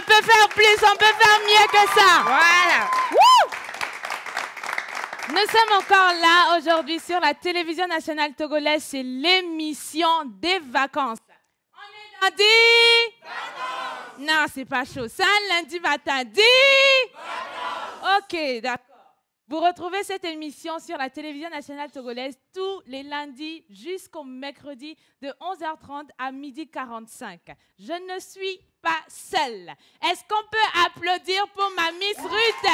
peut faire plus, on peut faire mieux que ça. Voilà. Nous sommes encore là aujourd'hui sur la télévision nationale togolaise. C'est l'émission des vacances. On est lundi. Vacances. Non, c'est pas chaud. Ça, lundi matin. Vacances. Ok, d'accord. Vous retrouvez cette émission sur la télévision nationale togolaise tous les lundis jusqu'au mercredi de 11h30 à 12h45. Je ne suis pas seule. Est-ce qu'on peut applaudir pour ma Miss Ruth?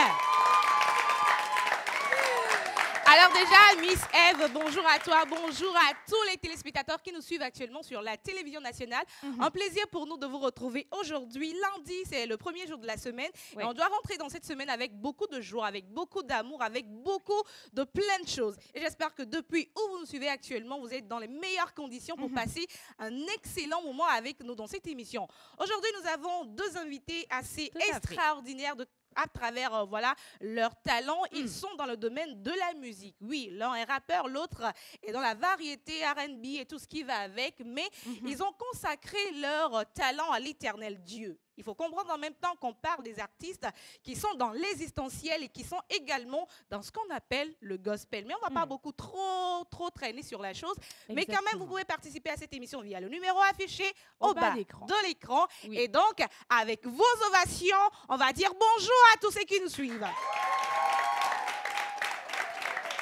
Alors déjà, Miss Eve, bonjour à toi, bonjour à tous les téléspectateurs qui nous suivent actuellement sur la télévision nationale. Un plaisir pour nous de vous retrouver aujourd'hui. Lundi, c'est le premier jour de la semaine. Oui. Et on doit rentrer dans cette semaine avec beaucoup de joie, avec beaucoup d'amour, avec beaucoup de plein de choses. Et j'espère que depuis où vous nous suivez actuellement, vous êtes dans les meilleures conditions pour passer un excellent moment avec nous dans cette émission. Aujourd'hui, nous avons deux invités assez extraordinaires à travers voilà, leur talent. Ils sont dans le domaine de la musique. Oui, l'un est rappeur, l'autre est dans la variété R&B et tout ce qui va avec, mais ils ont consacré leur talent à l'éternel Dieu. Il faut comprendre en même temps qu'on parle des artistes qui sont dans l'existentiel et qui sont également dans ce qu'on appelle le gospel. Mais on ne va pas beaucoup trop traîner sur la chose. Exactement. Mais quand même, vous pouvez participer à cette émission via le numéro affiché au bas de l'écran. Oui. Et donc, avec vos ovations, on va dire bonjour à tous ceux qui nous suivent.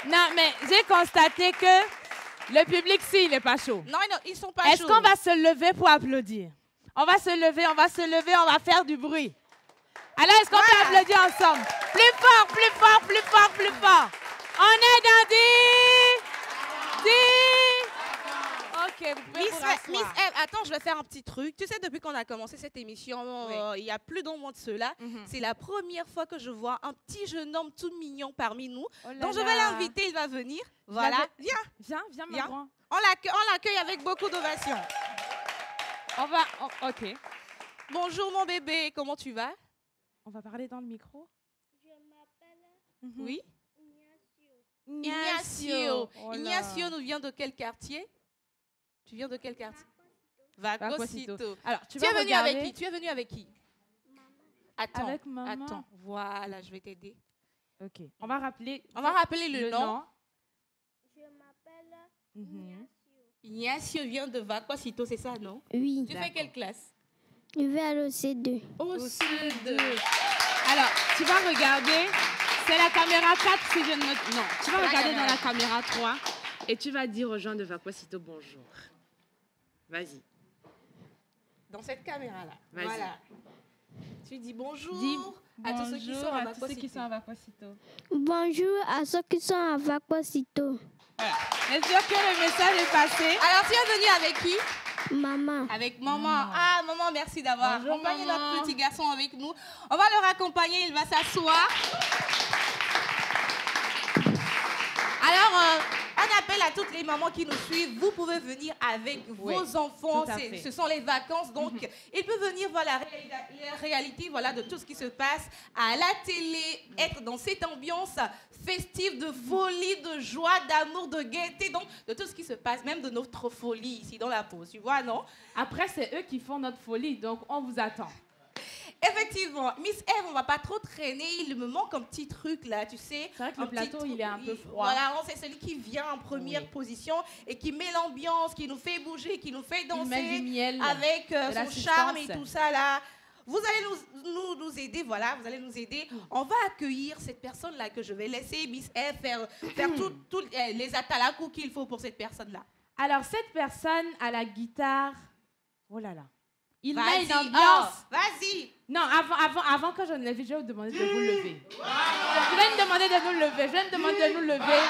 Non, mais j'ai constaté que le public, il n'est pas chaud. Non, ils ne sont pas Est-ce chauds. qu'on va se lever pour applaudir? On va se lever, on va faire du bruit. Alors, est-ce qu'on peut applaudir ensemble? Plus fort, plus fort, plus fort, plus fort. On est dans 10. Ok, vous pouvez vous rasseoir. Miss Eve, attends, je vais faire un petit truc. Tu sais, depuis qu'on a commencé cette émission, il y a plus d'un mois de cela, c'est la première fois que je vois un petit jeune homme tout mignon parmi nous. Oh là Donc, je là. vais l'inviter, il va venir. Voilà, viens. Viens, mon Viens. grand. On l'accueille avec beaucoup d'ovations. Ok. Bonjour, mon bébé, comment tu vas? On va parler dans le micro. Je m'appelle Oui. Ignacio. Ignacio. Oh là. Ignacio nous vient de quel quartier? Tu viens de quel quartier? Vacosito. Alors, Tu es venu avec qui? Tu es venu avec qui? Maman. Attends, Avec maman. attends. Voilà, je vais t'aider. Ok. On va rappeler le nom. Je m'appelle Mhm. Ignacio vient de Vacosito, c'est ça, non? Oui. Tu fais quelle classe? Je vais à l'OC2. Au sud. Alors, tu vas regarder, c'est la caméra 4 si je ne me... Non, tu vas regarder dans la caméra 3 et tu vas dire aux gens de Vacosito bonjour. Vas-y. Dans cette caméra-là. Vas-y. Voilà. Tu dis bonjour, Dis à tous ceux qui sont à Vacosito. Vacosito. Bonjour à ceux qui sont à Vacosito. Est-ce que le message est passé? Alors, tu es venu avec qui? Maman. Avec maman. Ah, maman, merci d'avoir Bonjour, accompagné maman. notre petit garçon avec nous. On va le raccompagner, il va s'asseoir. Alors, un appel à toutes les mamans qui nous suivent. Vous pouvez venir avec vos enfants. tout à fait. Ce sont les vacances. Donc, ils peuvent venir voir la réalité voilà, de tout ce qui se passe à la télé, être dans cette ambiance festive de folie, de joie, d'amour, de gaieté. Donc, de tout ce qui se passe, même de notre folie ici dans la pause. Tu vois, non? Après, c'est eux qui font notre folie, donc on vous attend. Effectivement, Miss Eve, on va pas trop traîner. Il me manque un petit truc là, tu sais. C'est vrai que un le plateau, petit truc, il est un peu froid. Voilà, c'est celui qui vient en première position et qui met l'ambiance, qui nous fait bouger, qui nous fait danser met du miel, avec de son l'assistance. charme et tout ça là. Vous allez nous aider, voilà, vous allez nous aider. On va accueillir cette personne-là que je vais laisser Miss Eve faire tous les atalakou qu'il faut pour cette personne-là. Alors, cette personne à la guitare, oh là là, il met Vas-y, une ambiance. oh, vas-y. Non, avant que je ne lève, je vais vous demander de vous lever. Je vais nous demander de nous lever. Je vais nous demander de nous lever.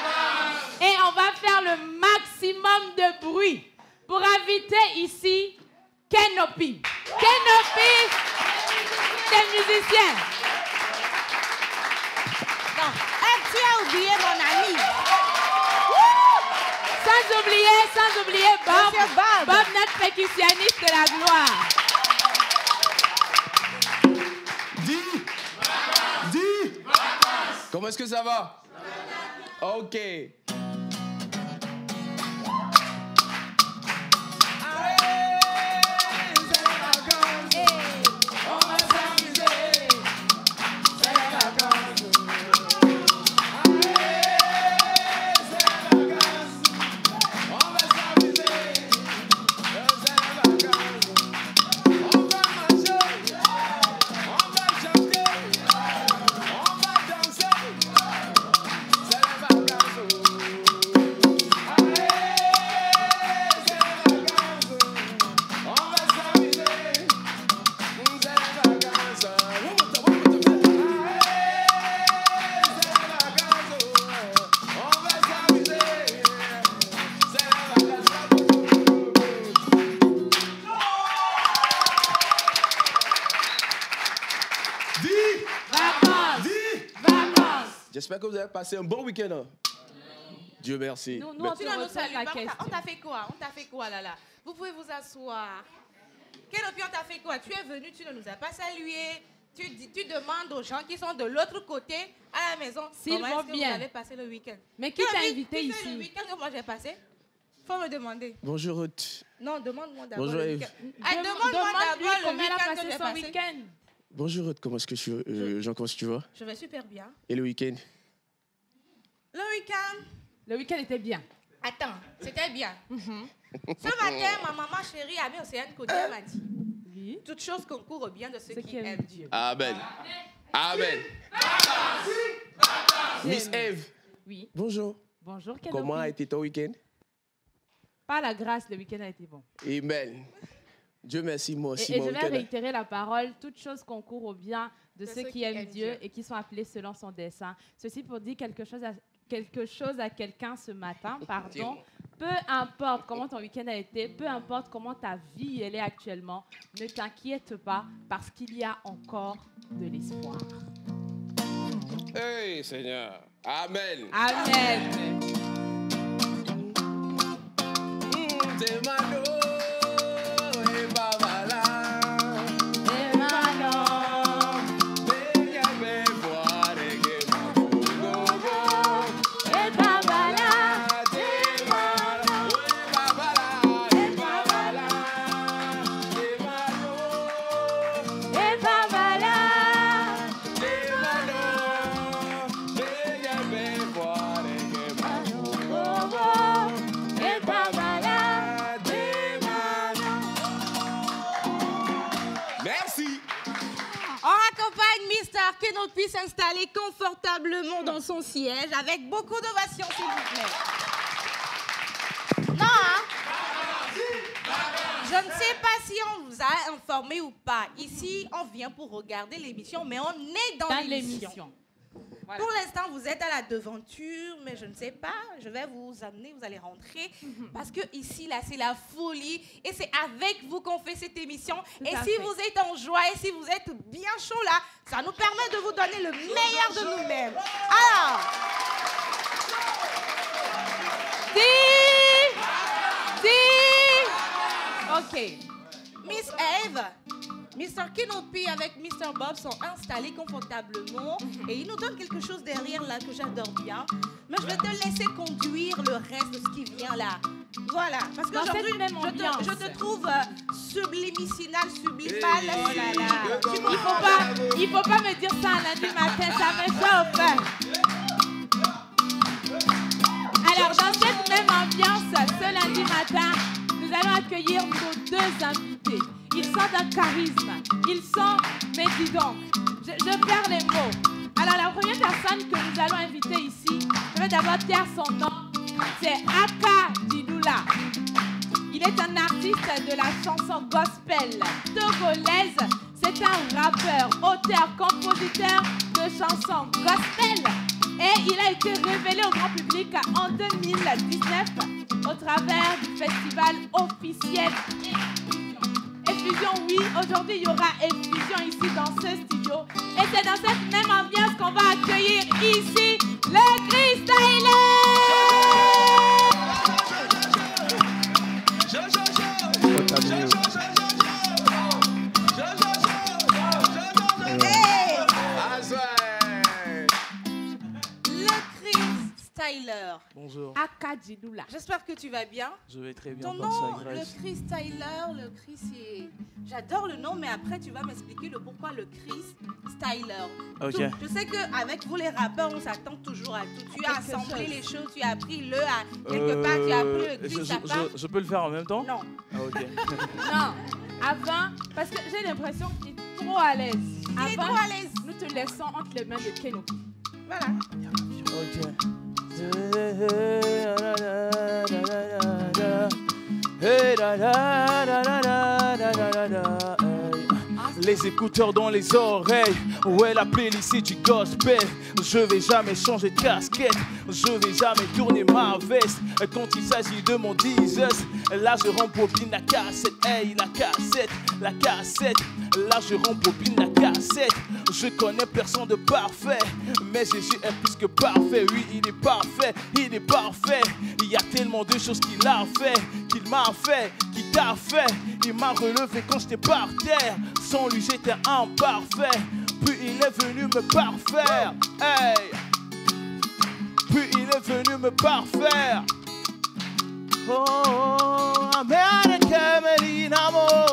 Et on va faire le maximum de bruit pour inviter ici Kenopi. Kenopi, des musiciens. Non, tu as oublié mon ami. Sans oublier Bob, Monsieur Bob. Bob, notre percussionniste de la gloire. Dis Comment est-ce que ça va? Ok. j'espère que vous avez passé un bon week-end. Hein. Dieu merci. Nous, Mais- on te Tu ne nous retrouve salues la pas. question. On t'a fait quoi? On t'a fait quoi là? Vous pouvez vous asseoir. Kenopi, on t'a fait quoi? Tu es venu, tu ne nous as pas salué. Tu demandes aux gens qui sont de l'autre côté à la maison S'ils comment vont est-ce que bien. vous avez passé le week-end. Mais qui t'a Kenopi, invité tu sais le ici? week-end que moi j'ai passé? Faut me demander. Bonjour Ruth. Non, demande-moi d'abord Bonjour, le Yves. week-end. Ah, demande-moi Demande-lui d'abord le comment elle a week-end que passé j'ai son passé. week-end. Bonjour Ruth, comment est-ce que Jean, comment est-ce que tu vas? Je vais super bien. Et le week-end? Le week-end, Le week-end était bien. attends, c'était bien. Ce matin, ma maman chérie, Amé Océane Kodia m'a dit Oui. toute chose concourt au bien de ceux qui aiment Dieu. Amen. Amen. Miss Eve, Oui. bonjour. Bonjour, Kenopi. Comment a été ton week-end? Par la grâce, le week-end a été bon. Amen. Dieu merci, moi aussi, Et mon je vais week-end. réitérer la parole. Toute chose concourt au bien de ceux qui aiment Dieu et qui sont appelés selon son dessein. Ceci pour dire quelque chose à quelqu'un ce matin, pardon. Peu importe comment ton week-end a été, peu importe comment ta vie elle est actuellement, ne t'inquiète pas parce qu'il y a encore de l'espoir. Hey Seigneur. Amen. Amen. Demando, et babala. Et maintenant, Venga, me voir, que et babala, et babala, et babala. Merci. On accompagne Mr. Kenopi s'installer confortablement dans son siège avec beaucoup d'ovations, s'il vous plaît. Non, hein? Je ne sais pas si on vous a informé ou pas. Ici, on vient pour regarder l'émission, mais on est dans l'émission. l'émission. Voilà. Pour l'instant, vous êtes à la devanture, mais je ne sais pas. Je vais vous amener, vous allez rentrer. Parce que ici, là, c'est la folie. Et c'est avec vous qu'on fait cette émission. Et à si fait. vous êtes en joie et si vous êtes bien chaud là, ça nous permet de vous donner le meilleur de nous-mêmes. Alors, Ok. Miss Eve, Mr. Kenopi avec Mr. Bob sont installés confortablement et ils nous donnent quelque chose derrière là que j'adore bien. Mais je vais te laisser conduire le reste de ce qui vient là. Voilà, parce Dans qu'aujourd'hui, cette même ambiance. je te trouve subliminal, sublimal. Oh là là. Il faut pas me dire ça un lundi matin, ça me chauffe. Alors, dans cette même ambiance, ce lundi matin, nous allons accueillir nos deux invités. Ils sont d'un charisme. Ils sont, mais dis donc, je perds les mots. Alors, la première personne que nous allons inviter ici, je vais d'abord dire son nom. C'est Aka Dinoula. Il est un artiste de la chanson gospel togolaise. C'est un rappeur, auteur, compositeur de chansons gospel. Et il a été révélé au grand public en 2019 au travers du festival officiel Effusion. Oui, aujourd'hui il y aura Effusion ici dans ce studio. Et c'est dans cette même ambiance qu'on va accueillir ici le Chris Tyler. Le Chris Tyler. Bonjour, Aka Dinoula. J'espère que tu vas bien. je vais très bien Ton par nom, sa le grâce. Chris Tyler, le Chris c'est... J'adore le nom, mais après tu vas m'expliquer le pourquoi le Chris Tyler. Ok. Je sais qu'avec vous les rappeurs, on s'attend toujours à tout. Tu as Quelque assemblé chose. les choses, tu as pris le à quelque part, tu as pris le Chris à part. je peux le faire en même temps? Non. Ah, ok. Non, avant, parce que j'ai l'impression qu'il est trop à l'aise. Il est Avant, trop à l'aise. nous te laissons entre les mains de Kenopi. Voilà. Ok. les écouteurs dans les oreilles. Ouais, la playlist du gospel. Je vais jamais changer de casquette. Je vais jamais tourner ma veste. Quand il s'agit de mon Jesus, là je rembobine la cassette. Hey, la cassette, la cassette. Là je rembobine la cassette. Je connais personne de parfait, mais Jésus est plus que parfait. Oui, il est parfait, il est parfait. Il y a tellement de choses qu'il a fait, qu'il m'a fait, qu'il t'a fait. Il m'a relevé quand j'étais par terre. Sans lui j'étais imparfait. Puis il est venu me parfaire. Hey. Puis il est venu me parfaire. Oh, America me l'inamoro.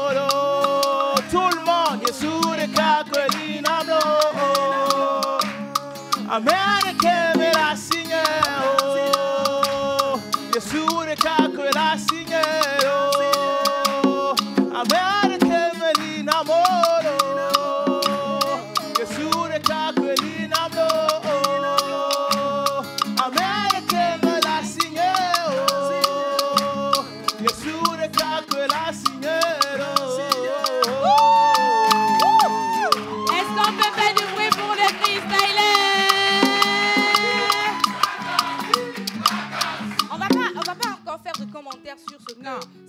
Tout le monde est sous les caques l'inamoro. America me la signe. Oh, sous les caques la signe. Oh, America me l'inamoro. Sous les caques l'inamoro. America me la signe. Est-ce qu'on peut faire du bruit pour le freestyler? On va pas encore faire de commentaires sur ce que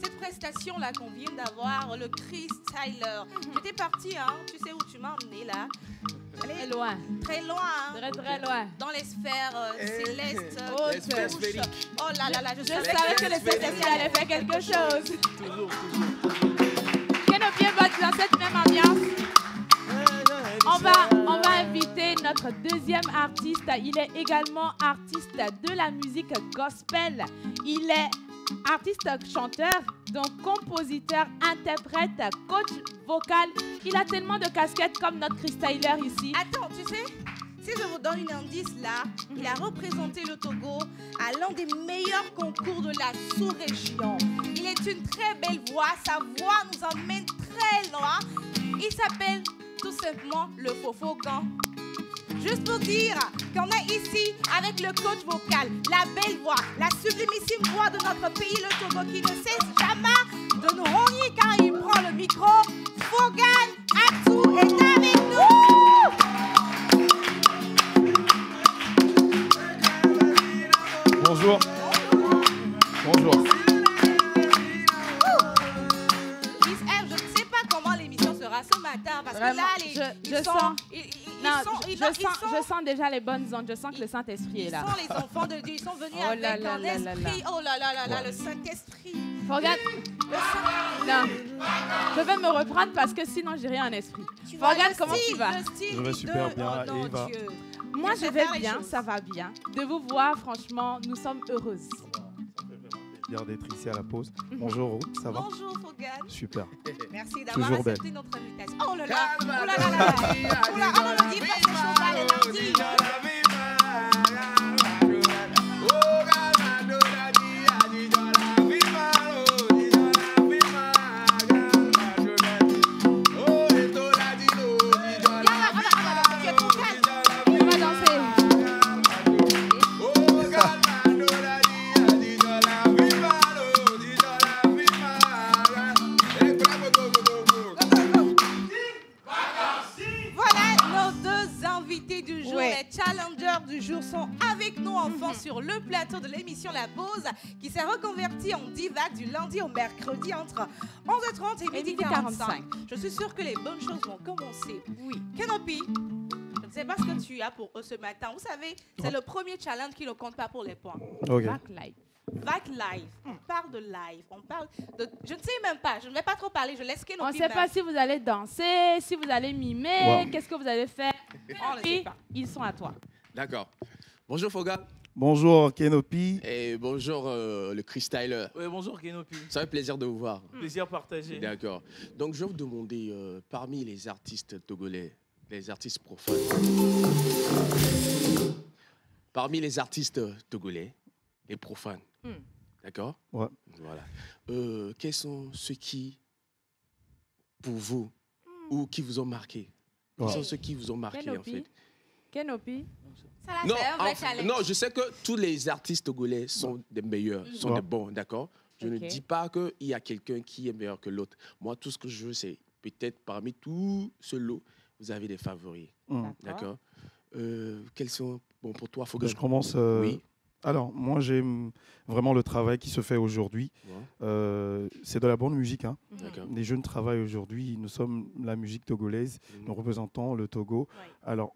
cette prestation-là qu'on vient d'avoir, le Chris Tyler. J'étais partie, hein, tu sais où tu m'as emmené là. Très loin. Très loin. Hein. Très, très loin. Dans les sphères célestes. Les sphères sphériques. Oh là là là, je Je savais savais que les Célestials allaient faire quelque chose. Kenopi va dans cette même ambiance. On va inviter notre deuxième artiste. Il est également artiste de la musique gospel. Il est artiste chanteur, donc compositeur, interprète, coach vocal. Il a tellement de casquettes comme notre Chris Tyler ici. Attends, tu sais, si je vous donne une indice là, il a représenté le Togo à l'un des meilleurs concours de la sous-région. Il est une très belle voix, sa voix nous emmène très loin. Il s'appelle tout simplement le Fofogan. Juste pour dire qu'on est ici avec le coach vocal, la belle voix, la sublimissime voix de notre pays, le Togo, qui ne cesse jamais de nous rogner quand il prend le micro. Fogan Atou est avec nous. Bonjour. Bonjour. Miss R, je ne sais pas comment l'émission sera ce matin parce Vraiment, que là, je sens déjà les bonnes ondes. Je sens que le Saint-Esprit est là. Ils sont les enfants de Dieu. Ils sont venus Oh avec là là un là là esprit. là. Oh là là là là, le Saint-Esprit. Regarde. Non. Je vais me reprendre parce que sinon, j'irai en esprit. Regarde comment tu vas. Je vais super bien, Oh non, et Eva. Dieu. Moi, je faire vais les bien. choses. Ça va bien. De vous voir, franchement, nous sommes heureuses. Plaisir d'être ici à la pause. Bonjour, Ruth, ça va? Bonjour, Fogan. Super. Merci d'avoir Toujours accepté notre invitation. Oh là là. Oh là là là là. Oh là, on ne dit pas ces choses-là les lundis. Tu es trop calme. On va danser. Voilà nos deux invités du jour. Ouais. Les challengers du jour sont avec nous enfants sur le plateau de l'émission La Pause qui s'est reconvertie en diva du lundi au mercredi entre 11h30 et midi 45. Je suis sûre que les bonnes choses vont commencer. Oui. Kenopi, je ne sais pas ce que tu as pour eux ce matin. Vous savez, c'est le premier challenge qui ne compte pas pour les points. Ok. Back live. Back live, on parle de live, on parle de... Je ne sais même pas, je ne vais pas trop parler, je laisse On ne Kenopi. sait pas si vous allez danser, si vous allez mimer, Wow. qu'est-ce que vous allez faire. On ne sait Puis, pas. ils sont à toi. D'accord. Bonjour Foga Bonjour, Kenopi. et bonjour le Chris Tyler. Ouais, bonjour Kenopi. Ça fait plaisir de vous voir. Plaisir partagé. D'accord. Donc je vais vous demander, parmi les artistes togolais, les artistes profanes, parmi les artistes togolais, les profanes, d'accord? Ouais. Voilà. Quels sont ceux qui, pour vous, ou qui vous ont marqué? Quels Ouais. sont ceux qui vous ont marqué en Kenopi. fait? Kenopi. Ça là, Non, c'est un vrai enfin, challenge. non, je sais que tous les artistes togolais sont des meilleurs, sont Ouais. des bons, d'accord? Je ne Ok. dis pas qu'il y a quelqu'un qui est meilleur que l'autre. Moi, tout ce que je veux, c'est peut-être parmi tout ce lot, vous avez des favoris. D'accord. Quels sont, bon, pour toi, Fogan? Je commence. Oui. Alors, moi, j'aime vraiment le travail qui se fait aujourd'hui. C'est de la bonne musique. Hein. Les jeunes travaillent aujourd'hui. Nous sommes la musique togolaise. Nous représentons le Togo. Alors,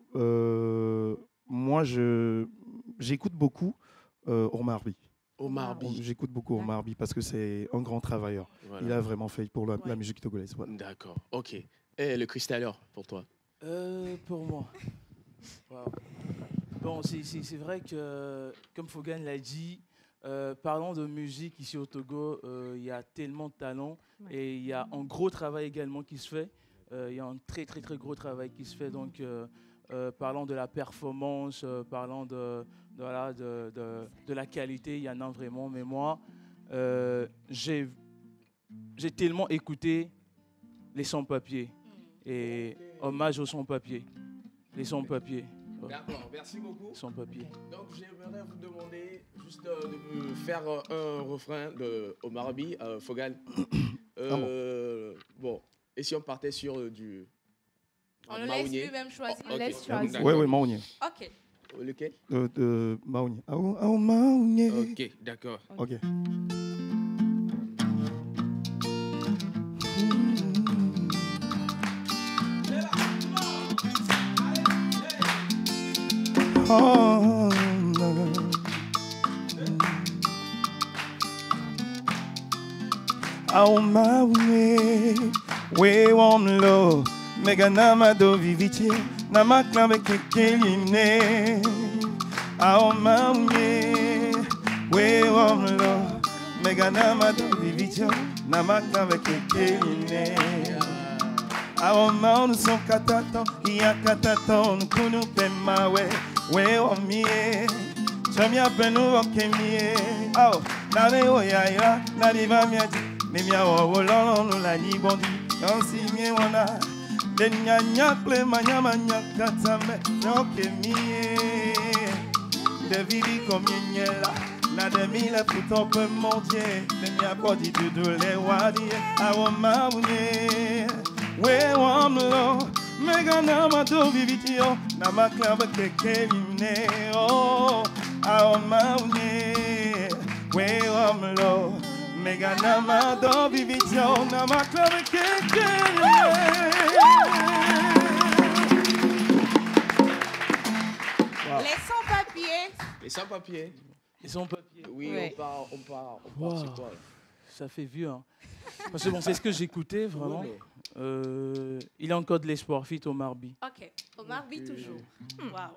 moi, j'écoute beaucoup Omar By. Omar By. J'écoute beaucoup Omar By parce que c'est un grand travailleur. Voilà. Il a vraiment fait pour la musique togolaise. Voilà. D'accord. OK. Et le cristaleur, pour toi? Pour moi. Wow. Bon, c'est vrai que, comme Fogan l'a dit, parlant de musique ici au Togo, il y a tellement de talent et il y a un gros travail également qui se fait. Il y a un très gros travail qui se fait. Donc, parlant de la performance, parlant de la qualité, il y en a vraiment. Mais moi, j'ai tellement écouté les sans-papiers et hommage aux sans-papiers. Les sans-papiers. D'accord, merci beaucoup. Sans papier. Donc, j'aimerais vous demander juste de me faire un refrain de Omar By, Fogan. Bon, et si on partait sur du. On le laisse lui-même choisir. On laisse choisir. Oui, Maounié. Ok. Lequel? Maounié. Maounié. Ok, d'accord. Ok. Maounié, we want love. Mega namado viviti, namaklambe kekeline. Maounié, we want love. Mega namado viviti, namaklambe kekeline. Maounié, son kataton, iya kataton, kunu pemawe, we want me. Jamia benu okemie. Nane oyaya, nadiva miaji. Mimia wawololo la ni bondi, yansi mi wana. Denya nyakle manyama nyakatame, nyoke mie. Devidi kominyela, na demile puto pe mondier. Denya body dudu le wadi, awoma wune. We wamlo, mega nama do vivitio, na maklaba keke limne. Awoma wune, we wamlo. Mega nama do vivitio nama klave keke. Les sans-papiers. Les sans-papiers. Les sans-papiers. Oui, Ouais. on part Wow. sur toi. Ça fait vieux. Hein. Parce que bon, c'est ce que j'écoutais vraiment. Il y a encore de l'espoir, fit Omar By. Ok. Omar By toujours. Wow.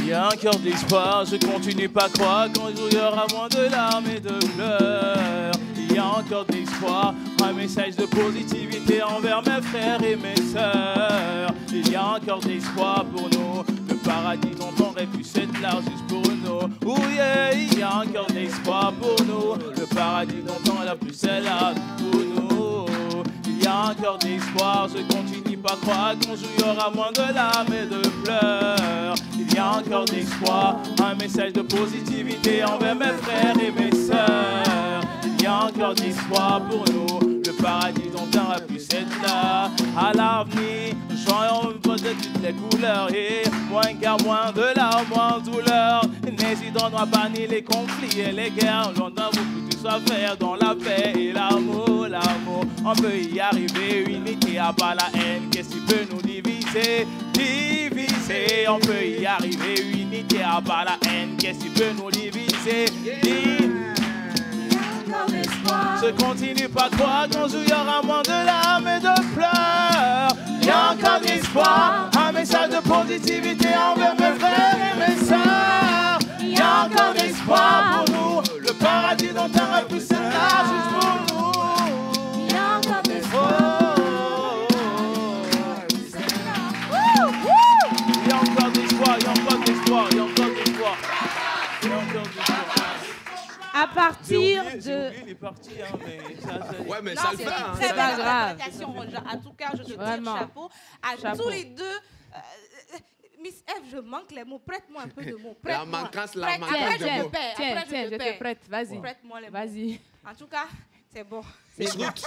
Il y a un cœur d'espoir, je continue pas à croire qu'un jour il y aura moins de larmes et de pleurs. Il y a encore de l'espoir, un message de positivité envers mes frères et mes sœurs. Il y a encore de l'espoir pour nous, le paradis dont on aurait pu être là juste pour nous. Oh yeah, il y a encore de l'espoir pour nous, le paradis dont on aurait pu être là pour nous. Il y a encore d'espoir, je continue pas à croire qu'un jour il y aura moins de larmes et de pleurs. Il y a encore d'espoir, un message de positivité envers mes frères et mes sœurs. Il y a encore d'espoir pour nous, le paradis dont on aurait pu être là. À l'avenir, joyons de toutes les couleurs et moins car moins de larmes, moins de douleur. N'hésitons pas ni les conflits et les guerres, longtemps vous pouvez tout soit faire dans la paix et l'amour, l'amour. On peut y arriver, unité à pas la haine, qu'est-ce qui peut nous diviser? Diviser, on peut y arriver, unité à pas la haine, qu'est-ce qui peut nous diviser? Je continue pas à croire qu'un jour il y aura moins de larmes et de pleurs. Il y a encore d'espoir, un message de positivité envers mes frères et mes sœurs. Il y a encore d'espoir pour nous, le paradis dont on aurait pu être là juste pour nous. Il y a encore d'espoir. Il y a encore d'espoir, il y a encore d'espoir, il y a encore d'espoir. Il y a encore d'espoir. À partir J'ai de... oublié les parties, hein, mais Ouais, mais Non, ça le c'est fait. une Hein. très C'est pas belle grave. interprétation. En tout cas, je te tire Vraiment. chapeau à Chapeau. tous les deux. Miss Eve, je manque les mots. Prête-moi un peu de mots. La Prête-moi. manquance, la Prête- manquance après, de je te mots. paie. Tiens, Après, tiens, je je te paie. te prête, vas-y. Prête-moi les mots. Vas-y. En tout cas, c'est bon. Miss Ruth,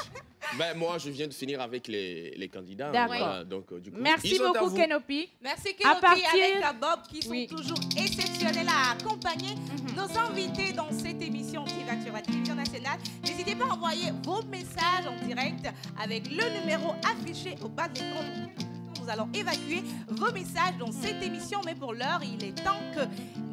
ben, moi, je viens de finir avec les candidats. D'accord. Voilà, donc, du coup, Merci ils sont à beaucoup, vous. Kenopi. Merci À Kenopi partir- avec Bob qui sont Oui. toujours exceptionnels à accompagner nos invités dans cette émission qui va sur la télévision nationale. N'hésitez pas à envoyer vos messages en direct avec le numéro affiché au bas de l'écran. Nous allons évacuer vos messages dans cette émission, mais pour l'heure, il est temps que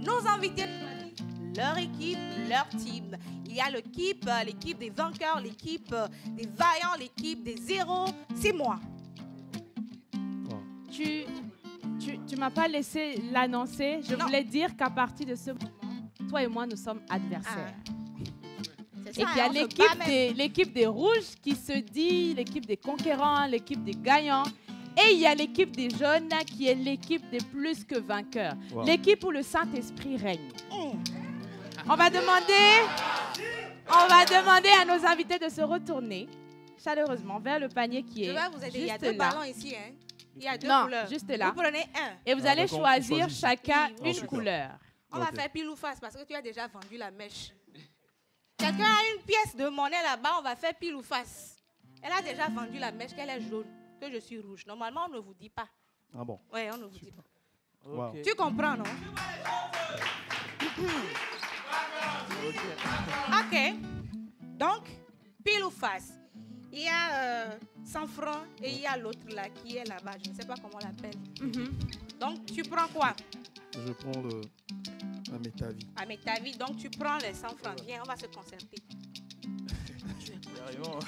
nos invités choisissent leur équipe, leur team. Il y a l'équipe des vainqueurs, l'équipe des vaillants, l'équipe des zéros. C'est moi. Tu m'as pas laissé l'annoncer. Je Non. voulais dire qu'à partir de ce moment, toi et moi, nous sommes adversaires. C'est Et ça, qu'il y a hein, on se bat même. l'équipe des rouges qui se dit l'équipe des conquérants, l'équipe des gagnants. Et il y a l'équipe des jaunes qui est l'équipe des plus que vainqueurs. Wow. L'équipe où le Saint-Esprit règne. On va demander à nos invités de se retourner chaleureusement vers le panier qui Je est vais vous aider. Il y a juste deux là. ballons ici. Hein. Il y a deux Non, couleurs. juste là. Vous prenez un. Et vous Ah, allez d'accord, on choisir choisit. chacun Ah, une super. couleur. On va Ok. faire pile ou face parce que tu as déjà vendu la mèche. Quelqu'un a une pièce de monnaie là-bas, on va faire pile ou face. Elle a déjà vendu la mèche qu'elle est jaune, que je suis rouge. Normalement, on ne vous dit pas. Ah bon. Oui, on ne vous dit pas. Wow. Tu comprends, non? Ok. Donc, pile ou face. Il y a 100 francs et il y a l'autre là qui est là-bas. Je ne sais pas comment on l'appelle. Donc, tu prends quoi? Je prends la métavie. À ta vie. Donc, tu prends les 100 francs. Viens, on va se concerter. Carrément.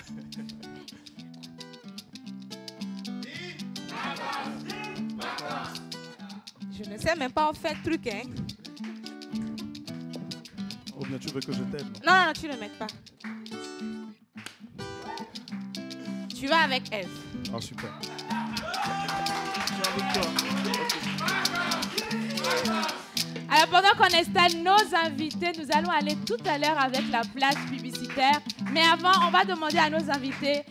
Je ne sais même pas en faire truc, hein. Ou bien tu veux que je t'aide, non? Non, non, tu ne le mets pas. Tu vas avec Eve. Ah, super. Alors, pendant qu'on installe nos invités, nous allons aller tout à l'heure avec la place publicitaire. Mais avant, on va demander à nos invités.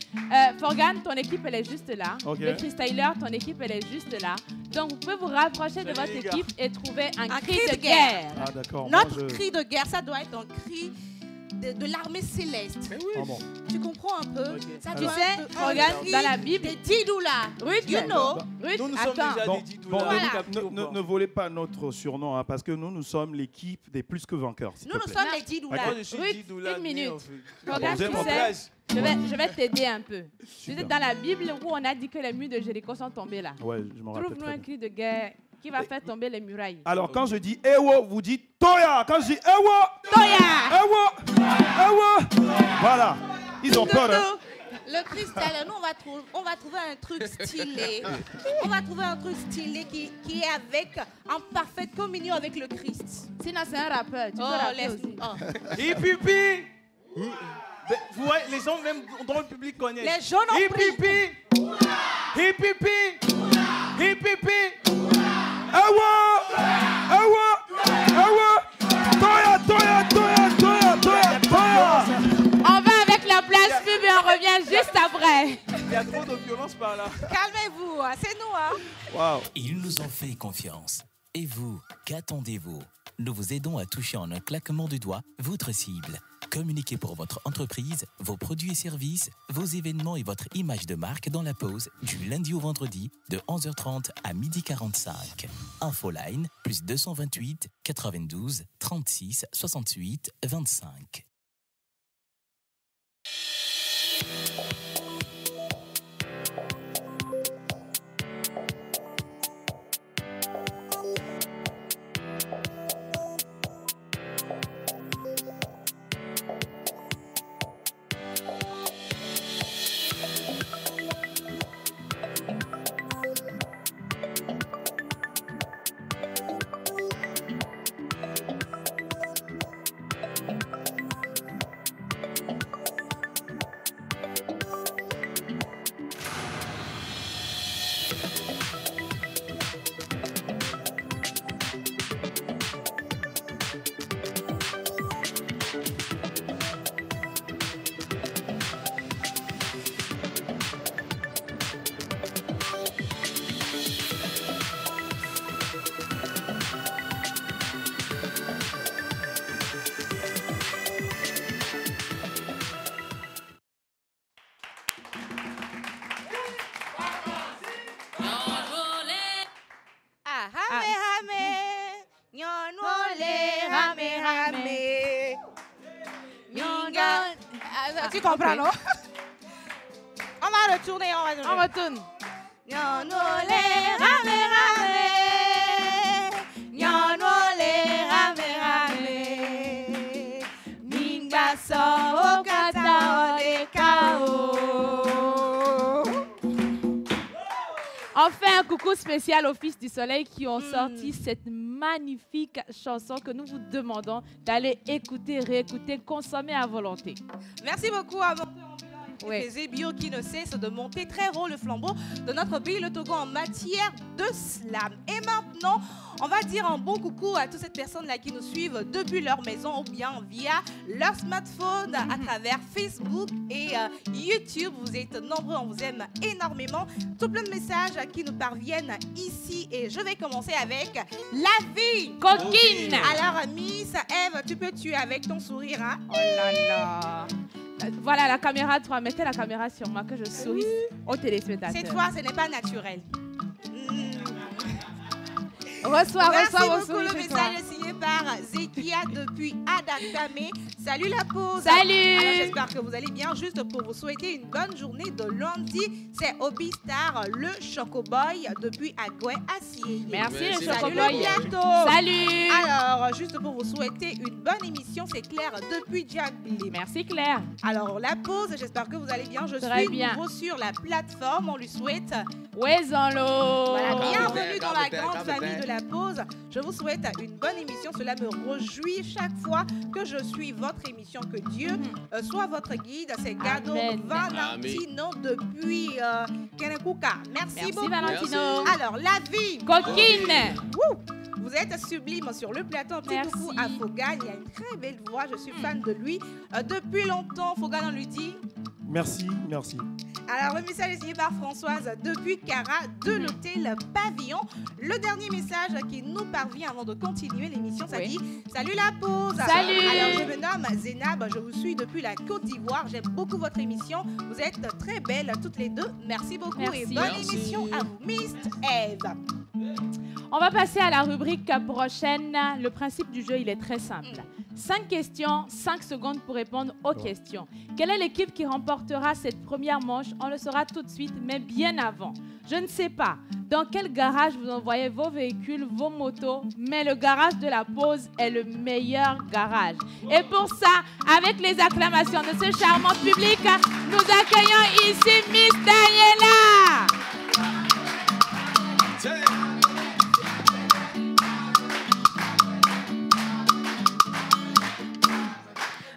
Forgan, ton équipe, elle est juste là. Ok. Le Freestyler, ton équipe, elle est juste là. Donc, vous pouvez vous rapprocher de Salut, votre les gars. équipe et trouver un cri cri de de guerre. Ah, d'accord. Notre Moi, je... cri de guerre, ça doit être un cri de l'armée céleste. Ah bon. Tu comprends un peu? Ok. Ça Tu doit sais, être un regarde, cri dans la Bible, des Didoula. Ruth, You know. Ruth, Nous sommes attends. déjà Bon, des dits bon, Voilà. ne volez pas notre surnom, hein, parce que nous sommes l'équipe des plus que vainqueurs. s'il Nous, te nous plaît. sommes les Didoula. Moi, je suis Ruth, dit Doula une né, minute. en fait. Forgan, vous êtes tu en sais, je vais t'aider un peu. Tu Super. sais, dans la Bible où on a dit que les murs de Jéricho sont tombés là. Ouais, je m'en rappelle Trouve-nous très un bien. cri de guerre qui va faire tomber les murailles. Alors, quand je dis Ewo, vous dites Toya. Quand je dis Ewo, Toya! Ewo, Ewo. Voilà. Ils ont peur. Hein. Le cristal, nous, on va trouver un truc stylé. On va trouver un truc stylé qui est en parfaite communion avec le Christ. Sinon, c'est un rappeur. Tu peux Oh, rapper laisse. aussi. Oh. Hipipi. Vous voyez, les gens même dans le public connaissent. Les jaunes ont pris. Hipipi. Hipipi. Hipipi. Ewo, Ewo, Ewo. Toya, Toya, Toya, Toya, Toya, Toya. On va avec la place pub et on revient juste après. Il y a trop de violence par là. Calmez-vous, hein, c'est nous. Hein. Wow. Ils nous ont fait confiance. Et vous, qu'attendez-vous? Nous vous aidons à toucher en un claquement de doigts votre cible. Communiquez pour votre entreprise, vos produits et services, vos événements et votre image de marque dans la pause du lundi au vendredi de 11h30 à 12h45. Infoline plus 228 92 36 68 25. Ah, hame, hame. Nyonole, hame, hame. Minga. Ah, tu comprends, non? On va retourner, on va retourner. On retourne. Nyonole, hame, hame. Nyonole, hame, hame. Minga so okata olekao. On fait un coucou spécial aux Fils du Soleil qui ont sorti cette magnifique chanson que nous vous demandons d'aller écouter, réécouter, consommer à volonté. Merci beaucoup à mon Zébio qui ne cesse de monter très haut le flambeau de notre pays, le Togo, en matière de slam. Et maintenant, on va dire un bon coucou à toutes ces personnes-là qui nous suivent depuis leur maison ou bien via leur smartphone à travers Facebook et YouTube. Vous êtes nombreux, on vous aime énormément. Tout plein de messages qui nous parviennent ici et je vais commencer avec la vie coquine. Alors, Miss Eve, tu peux tuer avec ton sourire, hein? Oh là là. Voilà la caméra 3. Mettez la caméra sur moi que je souris aux téléspectateurs. Cette fois, ce n'est pas naturel. Reçois beaucoup le message signé par Zekia depuis Adakame. Salut la pause. Salut. Alors j'espère que vous allez bien. Juste pour vous souhaiter une bonne journée de lundi, c'est Obi Star, le Chocoboy depuis Agoué Assier. Merci le Salut Chocoboy. le plateau. Salut. Alors juste pour vous souhaiter une bonne émission, c'est Claire depuis Diagli. Merci Claire. Alors la pause, j'espère que vous allez bien. Je Très suis bien. nouveau sur la plateforme. On lui souhaite Wezonlo. voilà, bienvenue dans la grande famille de la pause. Je vous souhaite une bonne émission. Cela me réjouit chaque fois que je suis votre émission. Que Dieu soit votre guide. C'est Gado Amen. Valentino depuis Kenekuka. Merci beaucoup. Valentino. Alors, la vie Coquine. Vous êtes sublime sur le plateau. Un petit Merci. coucou à Fogan. Il a une très belle voix. Je suis fan de lui. Depuis longtemps, Fogan, on lui dit... Merci, merci. Alors, le message est signé par Françoise depuis Cara de l'hôtel Pavillon. Le dernier message qui nous parvient avant de continuer l'émission, ça dit « Salut la pause !» Salut. Alors, je me nomme Zénab, je vous suis depuis la Côte d'Ivoire. J'aime beaucoup votre émission. Vous êtes très belles toutes les deux. Merci beaucoup Merci. et bonne émission à vous, Miss Eve. On va passer à la rubrique prochaine. Le principe du jeu, il est très simple. 5 questions, 5 secondes pour répondre aux questions. Quelle est l'équipe qui remportera cette première manche? On le saura tout de suite, mais bien avant. Je ne sais pas dans quel garage vous envoyez vos véhicules, vos motos, mais le garage de la pause est le meilleur garage. Et pour ça, avec les acclamations de ce charmant public, nous accueillons ici Miss Daniela.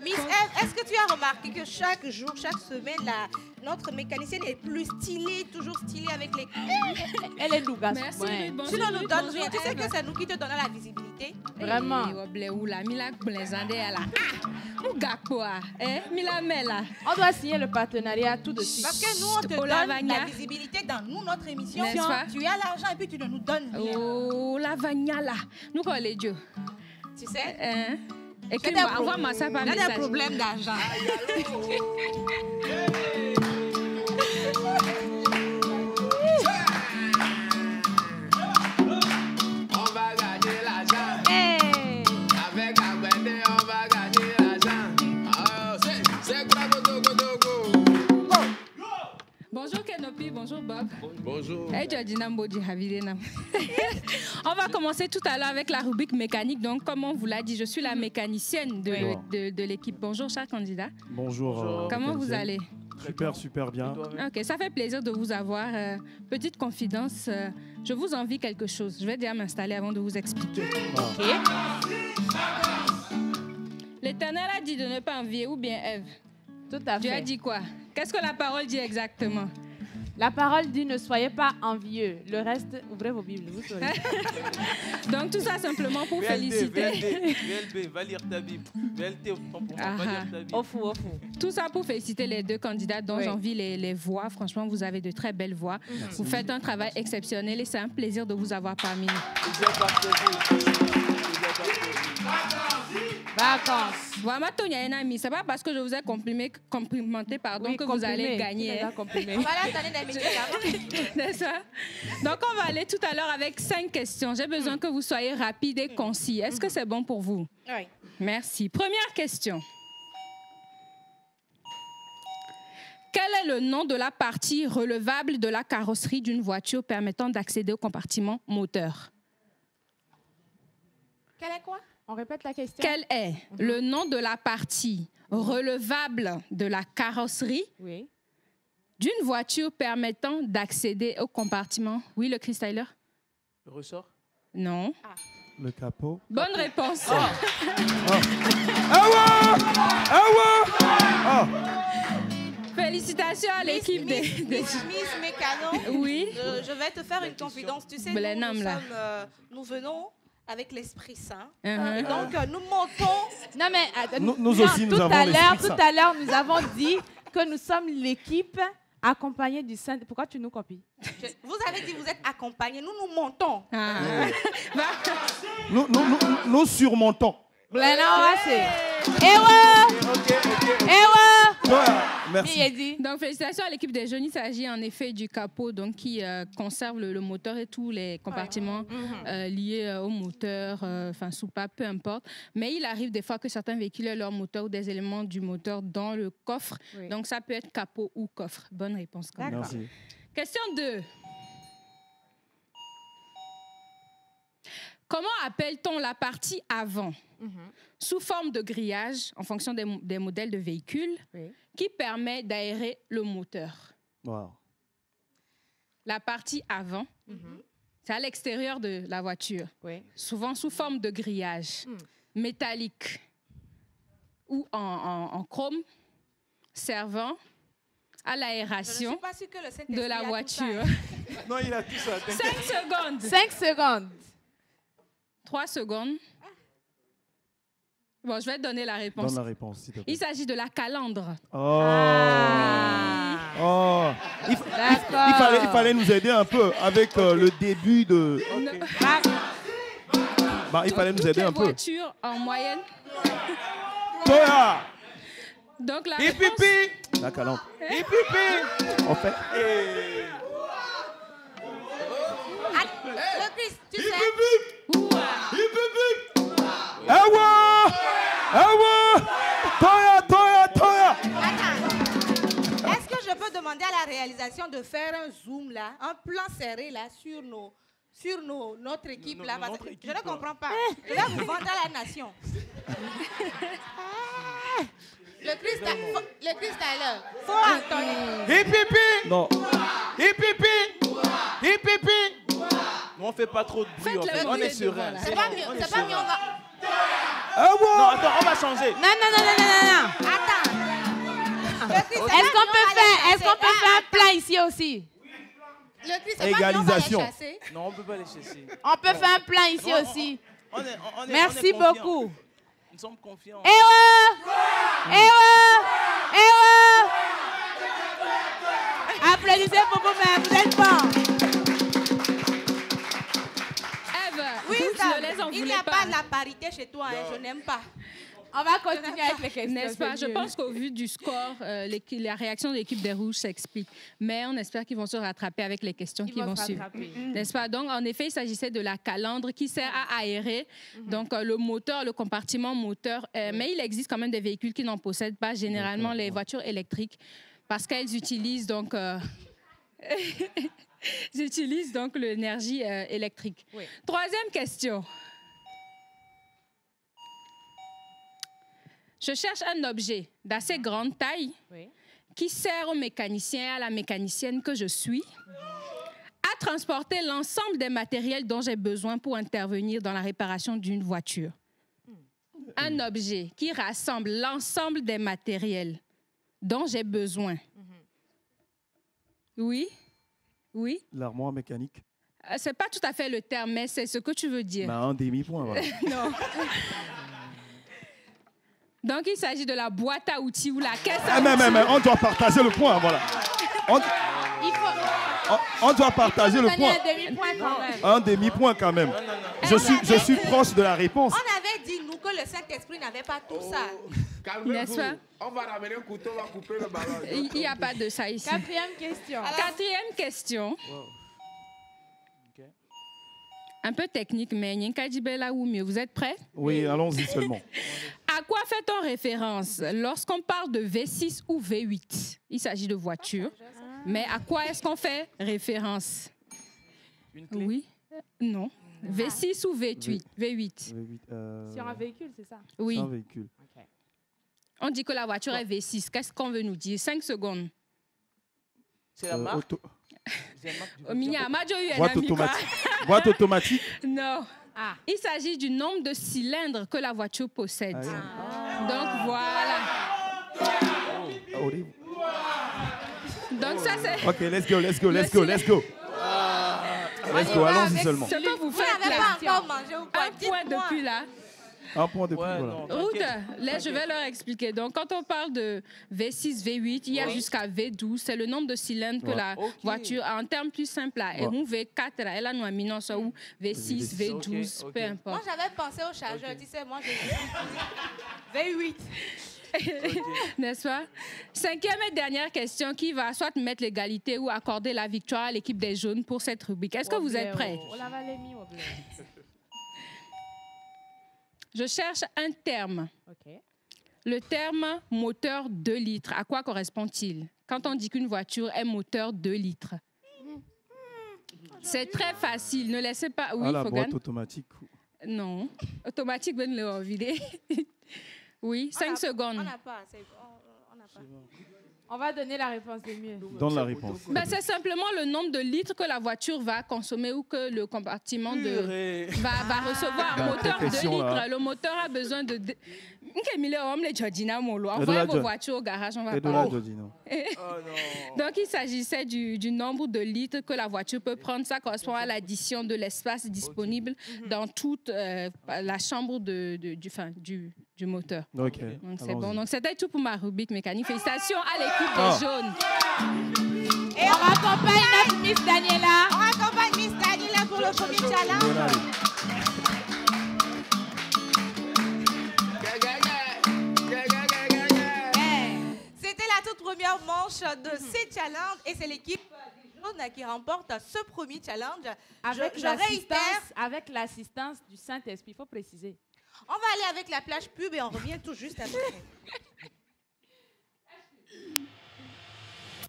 Miss Eve, est-ce que tu as remarqué que chaque jour, chaque semaine, notre mécanicienne est plus stylée, toujours stylée avec les... Elle est dougasse. Merci. Ouais. Tu ne nous donnes rien. Tu sais que c'est nous qui te donnons la visibilité. Vraiment. On doit signer le partenariat tout de suite. Parce que nous, on te donne la visibilité dans notre émission. N'est-ce pas? Tu as l'argent et puis tu ne nous donnes rien. Oh, la vagnala. Nous, quoi, les dieux? Tu sais? Écris-moi, envoie-moi ça par Il y a message. des problèmes d'argent. On va gagner l'argent. Hey. Avec Agbede, on va gagner l'argent. Ah, c'est quoi, Bonjour Kenopi, bonjour Bob. Bonjour. Hey, Georgina Mbodi, Havidenam. On va commencer tout à l'heure avec la rubrique mécanique. Donc, comme on vous l'a dit, je suis la mécanicienne de l'équipe. Bonjour, cher candidat. Bonjour. Comment vous allez? Super bien. Ok, ça fait plaisir de vous avoir. Petite confidence, je vous envie quelque chose. Je vais déjà m'installer avant de vous expliquer. Ok. L'Éternel a dit de ne pas envier, ou bien Ève? Tout à Tu as fait. dit quoi? Qu'est-ce que la parole dit exactement? La parole dit ne soyez pas envieux. Le reste, ouvrez vos Bibles, vous saurez. Donc tout ça simplement pour féliciter. VLB, va lire ta Bible. VLT, va lire ta Bible. Au fou. Tout ça pour féliciter les deux candidats dont Oui. j'envie les voix. Franchement, vous avez de très belles voix. Vous faites un travail exceptionnel et c'est un plaisir de vous avoir parmi nous. Vous êtes partagés. Vous êtes partagés. Vacances. Voilà, c'est pas parce que je vous ai complimenté pardon, que vous allez gagner. On va la donner des médicaments. C'est ça. Donc, on va aller tout à l'heure avec 5 questions. J'ai besoin que vous soyez rapide et concis. Est-ce que c'est bon pour vous? Oui. Merci. Première question. Quel est le nom de la partie relevable de la carrosserie d'une voiture permettant d'accéder au compartiment moteur? Quel est quoi? On répète la question. Quel est le nom de la partie relevable de la carrosserie d'une voiture permettant d'accéder au compartiment? Oui, le Chris Tyler? Le ressort? Non. Ah. Le capot. Bonne réponse. Félicitations à l'équipe des... Miss Mécano. Oui. Je vais te faire une confidence. Tu sais, nous venons avec l'Esprit Saint. Donc, nous montons... Non, mais nous aussi, nous avons l'Esprit Saint. Tout à l'heure, nous avons dit que nous sommes l'équipe accompagnée du Saint. Pourquoi tu nous copies? Vous avez dit que vous êtes accompagnés. Nous montons. Nous surmontons. Merci. Donc, félicitations à l'équipe des jeunes. Il s'agit en effet du capot donc, qui conserve le moteur et tous les compartiments liés au moteur, soupape, peu importe. Mais il arrive des fois que certains véhicules aient leur moteur ou des éléments du moteur dans le coffre. Oui. Donc, ça peut être capot ou coffre. Bonne réponse. Merci. Question 2. Comment appelle-t-on la partie avant sous forme de grillage en fonction des modèles de véhicules qui permet d'aérer le moteur? Wow. La partie avant, c'est à l'extérieur de la voiture, souvent sous forme de grillage métallique ou en chrome, servant à l'aération de la voiture. Non, il a tout ça. 5 secondes. 5 secondes. 3 secondes. Bon, je vais te donner la réponse. Donne la réponse, s'il te plaît. Il s'agit de la calandre. Il fallait nous aider un peu avec le début de... il fallait nous aider un peu. Voiture en moyenne. Toya. Donc la réponse... La calandre. En fait... Le Christ, tu sais... Toya. Attends. Est-ce que je peux demander à la réalisation de faire un zoom là, un plan serré là sur notre équipe là, parce que je ne comprends pas. Je vais vous vendre à la nation. Le Christ Tyler. Faut Anthony. Non. On fait pas trop de bruit, en fait. On est serein. C'est pas mieux, on va... Non, attends, on va changer. Non. Attends. Est-ce qu'on peut faire un plan ici aussi? Le Christ, égalisation. Non, on peut pas les chasser. On peut faire un plan ici aussi. Merci beaucoup. Nous sommes confiants. Applaudissez pour vous-même, vous êtes bons. Oui, il n'y a pas de la parité chez toi, je n'aime pas. On va continuer avec les questions. N'est-ce pas? Je pense qu'au vu du score, la réaction de l'équipe des Rouges s'explique. Mais on espère qu'ils vont se rattraper avec les questions qui vont suivre. N'est-ce pas? Donc, en effet, il s'agissait de la calandre qui sert à aérer. Donc, le moteur, le compartiment moteur. Mais il existe quand même des véhicules qui n'en possèdent pas, généralement les voitures électriques, parce qu'elles utilisent donc... J'utilise donc l'énergie électrique. Oui. Troisième question. Je cherche un objet d'assez grande taille qui sert au mécanicien et à la mécanicienne que je suis à transporter l'ensemble des matériels dont j'ai besoin pour intervenir dans la réparation d'une voiture. Un objet qui rassemble l'ensemble des matériels dont j'ai besoin. Oui? Oui. L'armoire mécanique. C'est pas tout à fait le terme, mais c'est ce que tu veux dire. Un demi-point, voilà. Non. Donc, il s'agit de la boîte à outils ou la caisse à outils. Mais on doit partager le point, voilà. On doit partager le point. Un demi-point quand même. Un demi-point quand même. Je suis proche de la réponse. On avait dit, nous, que le Saint-Esprit n'avait pas tout ça. N'est-ce pas? On va ramener un couteau, on va couper le ballon. Il n'y a pas de ça ici. Quatrième question. Quatrième question. Un peu technique, mais Nyinkadibela ou mieux. Vous êtes prêts? Oui, allons-y seulement. À quoi fait-on référence lorsqu'on parle de V6 ou V8? Il s'agit de voiture. Mais à quoi est-ce qu'on fait référence? Une clé? Oui. Non. V6 ou V8? V8. Sur un véhicule, c'est ça? Oui. Un véhicule. Okay. On dit que la voiture est V6. Qu'est-ce qu'on veut nous dire? 5 secondes. C'est la marque? C'est la marque du Minya, Majo, il y a un Boîte ami, quoi. automatique. Boîte automatique. Non. Ah. Il s'agit du nombre de cylindres que la voiture possède. Donc voilà. Donc ça c'est. Ok, let's go. Let's go, allons-y seulement. Ce que vous faites Vous n'avez là. pas encore mangé ou quoi? Un point Dites-moi. depuis là. Un point de plus, Ouais, voilà. non, Route, t'inquiète. là, je vais leur expliquer. Donc, quand on parle de V6, V8, il y a jusqu'à V12. C'est le nombre de cylindres que la voiture a. En termes plus simples, là, et V4, elle a nous mis non ça ou V6, V12, peu Moi, importe. j'avais pensé au chargeur. Tu sais, moi, j'ai V8. N'est-ce pas? Cinquième et dernière question qui va soit mettre l'égalité ou accorder la victoire à l'équipe des jaunes pour cette rubrique. Est-ce que vous êtes prêts? Je cherche un terme. OK. Le terme moteur 2 litres, à quoi correspond-il? Quand on dit qu'une voiture est moteur 2 litres. C'est très facile. Ne laissez pas... Oui, Ah, la Fogan? boîte automatique. Non. Automatique, ben le vider. Oui, 5 secondes. On n'a pas. On n'a pas. On va donner la réponse de mieux. Donne la réponse. Ben, c'est simplement le nombre de litres que la voiture va consommer ou que le compartiment va recevoir. Un moteur 2 litres. Là. Le moteur a besoin de... Envoyez vos voitures au garage, on va pas. Donc, il s'agissait du nombre de litres que la voiture peut prendre. Ça correspond à l'addition de l'espace disponible dans toute la chambre du moteur. Ok. Donc, c'est bon. Donc, c'était tout pour ma rubrique mécanique. Félicitations à l'équipe des jaunes. Et on raccompagne notre Miss Daniela. On raccompagne Miss Daniela pour le premier challenge. C'était la toute première manche de ces challenges et c'est l'équipe des jaunes qui remporte ce premier challenge. Avec l'assistance du Saint-Esprit, il faut préciser. On va aller avec la plage pub et on revient tout juste après.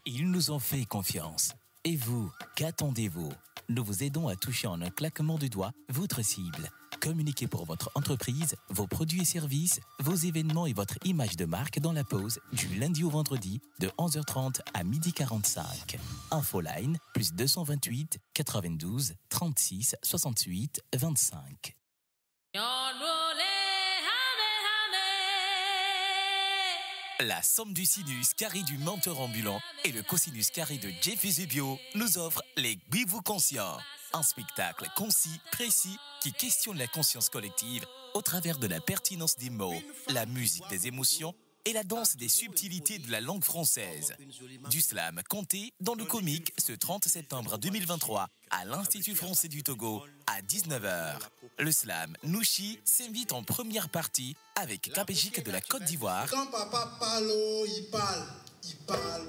Ils nous ont fait confiance. Et vous, qu'attendez-vous? Nous vous aidons à toucher en un claquement de doigts votre cible. Communiquez pour votre entreprise, vos produits et services, vos événements et votre image de marque dans la pause du lundi au vendredi de 11h30 à 12h45. Infoline plus 228 92 36 68 25. La somme du sinus carré du menteur ambulant et le cosinus carré de Jeff Zubio nous offrent les Guivou Conscients. Un spectacle concis, précis, qui questionne la conscience collective au travers de la pertinence des mots, la musique des émotions et la danse des subtilités de la langue française. Du slam compté dans le comique ce 30 septembre 2023 à l'Institut français du Togo à 19h. Le slam Nouchi s'invite en première partie avec Capégique de la Côte d'Ivoire. Quand papa parle, il parle. Il parle.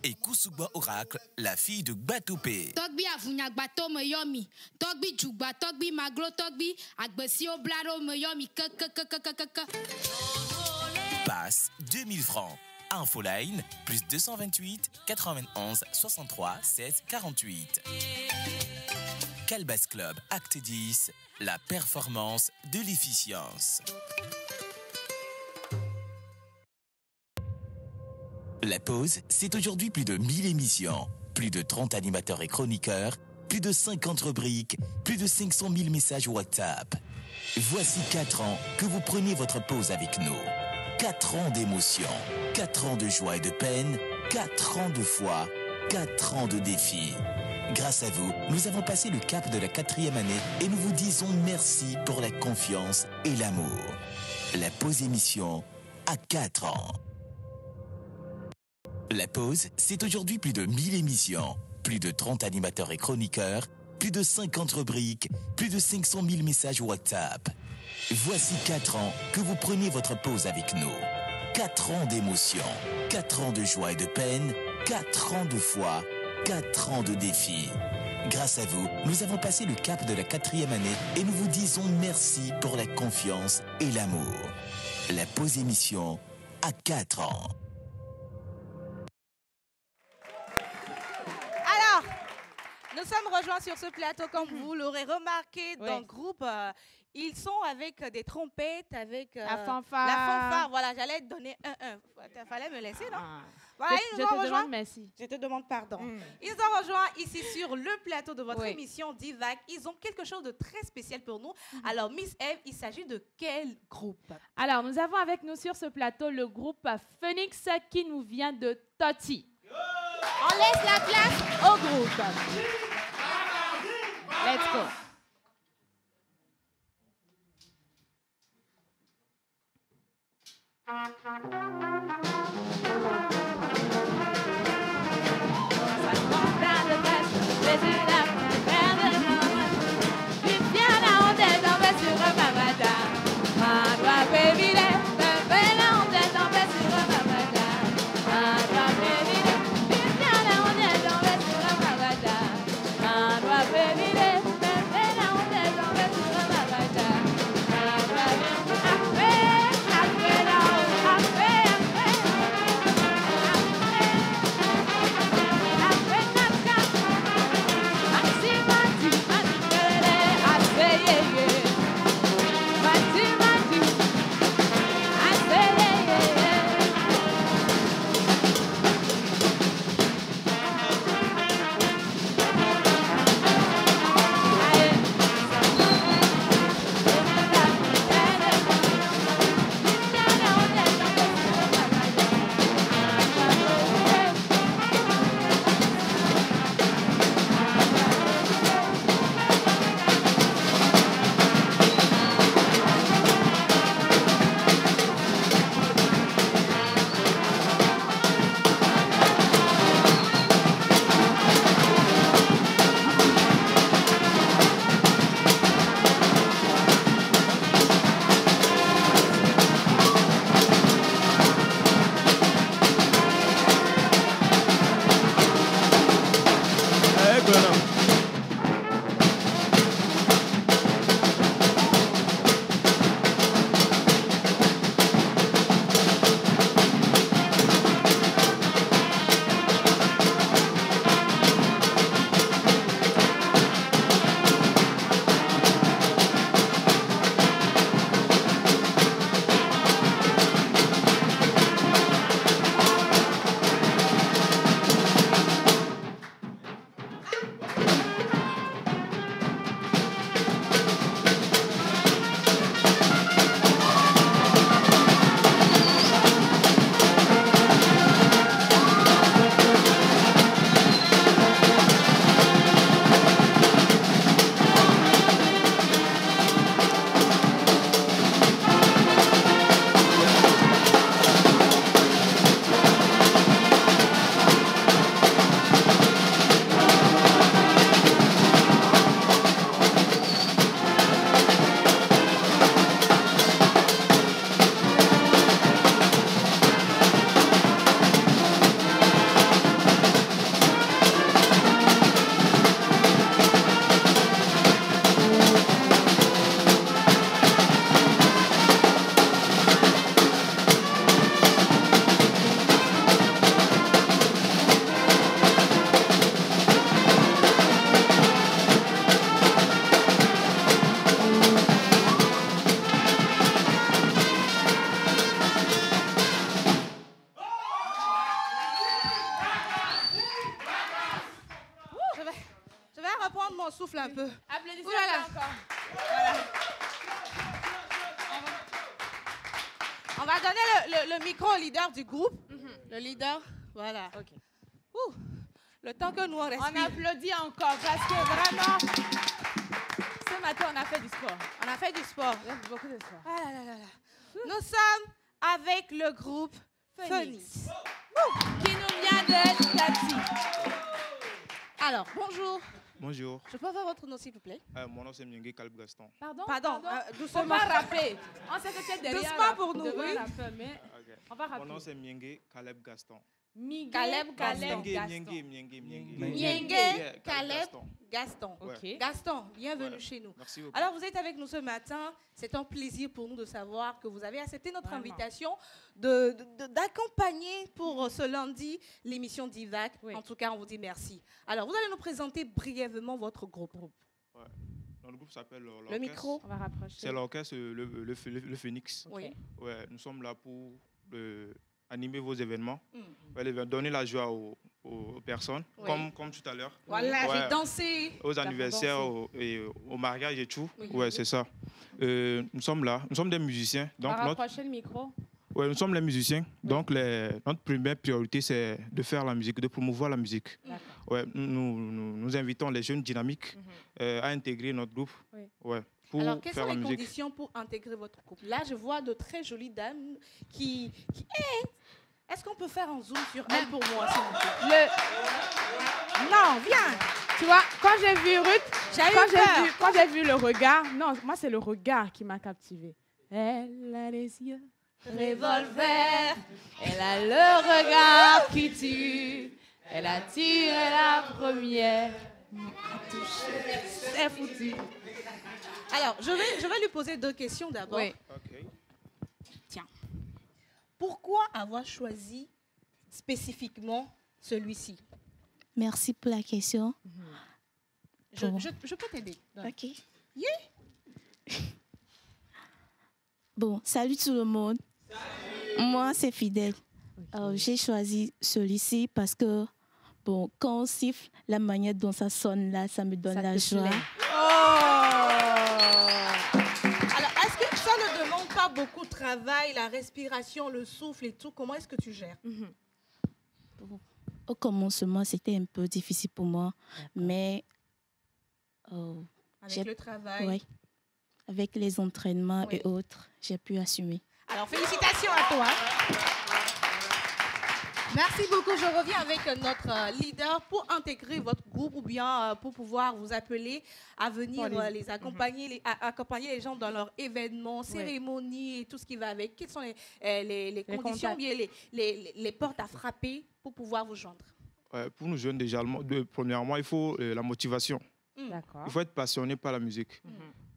Et Koussougba Oracle, la fille de Gbatopé. Togbi avunya gbato me yomi. Togbi jugba, togbi maglo, togbi agbesi oblaro me yomi. Passe 2000 francs. Infoline plus 228 91 63 16 48. Calbas Club Acte 10, la performance de l'efficience. La pause, c'est aujourd'hui plus de 1000 émissions, plus de 30 animateurs et chroniqueurs, plus de 50 rubriques, plus de 500 000 messages WhatsApp. Voici 4 ans que vous prenez votre pause avec nous. 4 ans d'émotion, 4 ans de joie et de peine, 4 ans de foi, 4 ans de défis. Grâce à vous, nous avons passé le cap de la 4e année et nous vous disons merci pour la confiance et l'amour. La pause émission à 4 ans. La pause, c'est aujourd'hui plus de 1000 émissions, plus de 30 animateurs et chroniqueurs, plus de 50 rubriques, plus de 500 000 messages WhatsApp. Voici 4 ans que vous prenez votre pause avec nous. 4 ans d'émotion, 4 ans de joie et de peine, 4 ans de foi, 4 ans de défis. Grâce à vous, nous avons passé le cap de la 4e année et nous vous disons merci pour la confiance et l'amour. La pause émission à 4 ans. Alors, nous sommes rejoints sur ce plateau, comme vous l'aurez remarqué, dans le groupe. Ils sont avec des trompettes, avec la fanfare. La fanfare, voilà, j'allais te donner un. Il fallait me laisser, non? Voilà, je te demande merci. Je te demande pardon. Ils ont rejoint ici sur le plateau de votre émission Divac. Ils ont quelque chose de très spécial pour nous. Alors, Miss Eve, il s'agit de quel groupe? Alors, nous avons avec nous sur ce plateau le groupe Phoenix qui nous vient de Toti. On laisse la place au groupe. Let's go. souffle un peu. Applaudissez encore. Voilà. On va donner le micro au leader du groupe. Le leader, voilà. Ok. Le temps que nous on respire. On applaudit encore parce que vraiment, ce matin, on a fait du sport. On a fait du sport. Beaucoup de sport. Ah là là là. Nous sommes avec le groupe Phoenix. Qui nous vient de Tati. Alors, bonjour. Bonjour. Je peux avoir votre nom, s'il vous plaît? Mon nom, c'est Myenge Caleb Gaston. Pardon? Doucement. On va rapper. On sait que tu es derrière. Doucement pour nous, devant oui. la femme, mais on va rapper. Mon nom, c'est Myenge Caleb Gaston. Caleb Gaston. Myenge Caleb Gaston. Ok. Gaston, bienvenue chez nous. Merci beaucoup. Alors, vous êtes avec nous ce matin. C'est un plaisir pour nous de savoir que vous avez accepté notre invitation d'accompagner pour ce lundi l'émission d'IVAC. Oui. En tout cas, on vous dit merci. Alors, vous allez nous présenter brièvement votre groupe. Ouais. Notre groupe s'appelle l'orchestre. Le micro. On va rapprocher. C'est l'orchestre le Phoenix. Oui. Ouais, nous sommes là pour animer vos événements, donner la joie aux personnes, Oui. comme tout à l'heure. Voilà, Ouais. j'ai dansé. Aux anniversaires, au mariage et tout. Oui. Ouais, c'est ça. Nous sommes là. Nous sommes des musiciens. On Donc va rapprocher le micro. ouais, nous sommes les musiciens. Donc notre première priorité, c'est de faire la musique, de promouvoir la musique. Ouais, nous invitons les jeunes dynamiques à intégrer notre groupe. Oui. Ouais, pour Alors, quelles faire sont la les musique. conditions pour intégrer votre groupe? Là, je vois de très jolies dames qui... Est-ce qu'on peut faire un zoom sur elle pour moi, s'il vous plaît? Non, viens. Tu vois, quand j'ai vu Ruth, peur. quand j'ai vu le regard, non, moi c'est le regard qui m'a captivée. Elle a les yeux revolver, elle a le regard qui tue, elle a tiré la première, m'a touché, c'est foutu. Alors, je vais lui poser deux questions d'abord. Oui. Tiens. Pourquoi avoir choisi spécifiquement celui-ci? Merci pour la question. Je peux t'aider. Ok. Yeah. Bon, salut tout le monde. Moi, c'est Fidèle. J'ai choisi celui-ci parce que, bon, quand on siffle, la manière dont ça sonne là, ça me donne la joie. Alors, est-ce que ça ne demande pas beaucoup de travail, la respiration, le souffle et tout? Comment est-ce que tu gères? Au commencement, c'était un peu difficile pour moi, mais Avec le travail. ouais, avec les entraînements et autres, j'ai pu assumer. Alors, félicitations à toi. Merci beaucoup. Je reviens avec notre leader pour intégrer votre groupe ou bien pour pouvoir vous appeler à venir les accompagner, accompagner les gens dans leurs événements, cérémonies et tout ce qui va avec. Quelles sont les conditions, bien les portes à frapper pour pouvoir vous joindre? Pour nous jeunes, déjà, premièrement, il faut la motivation. D'accord. Il faut être passionné par la musique.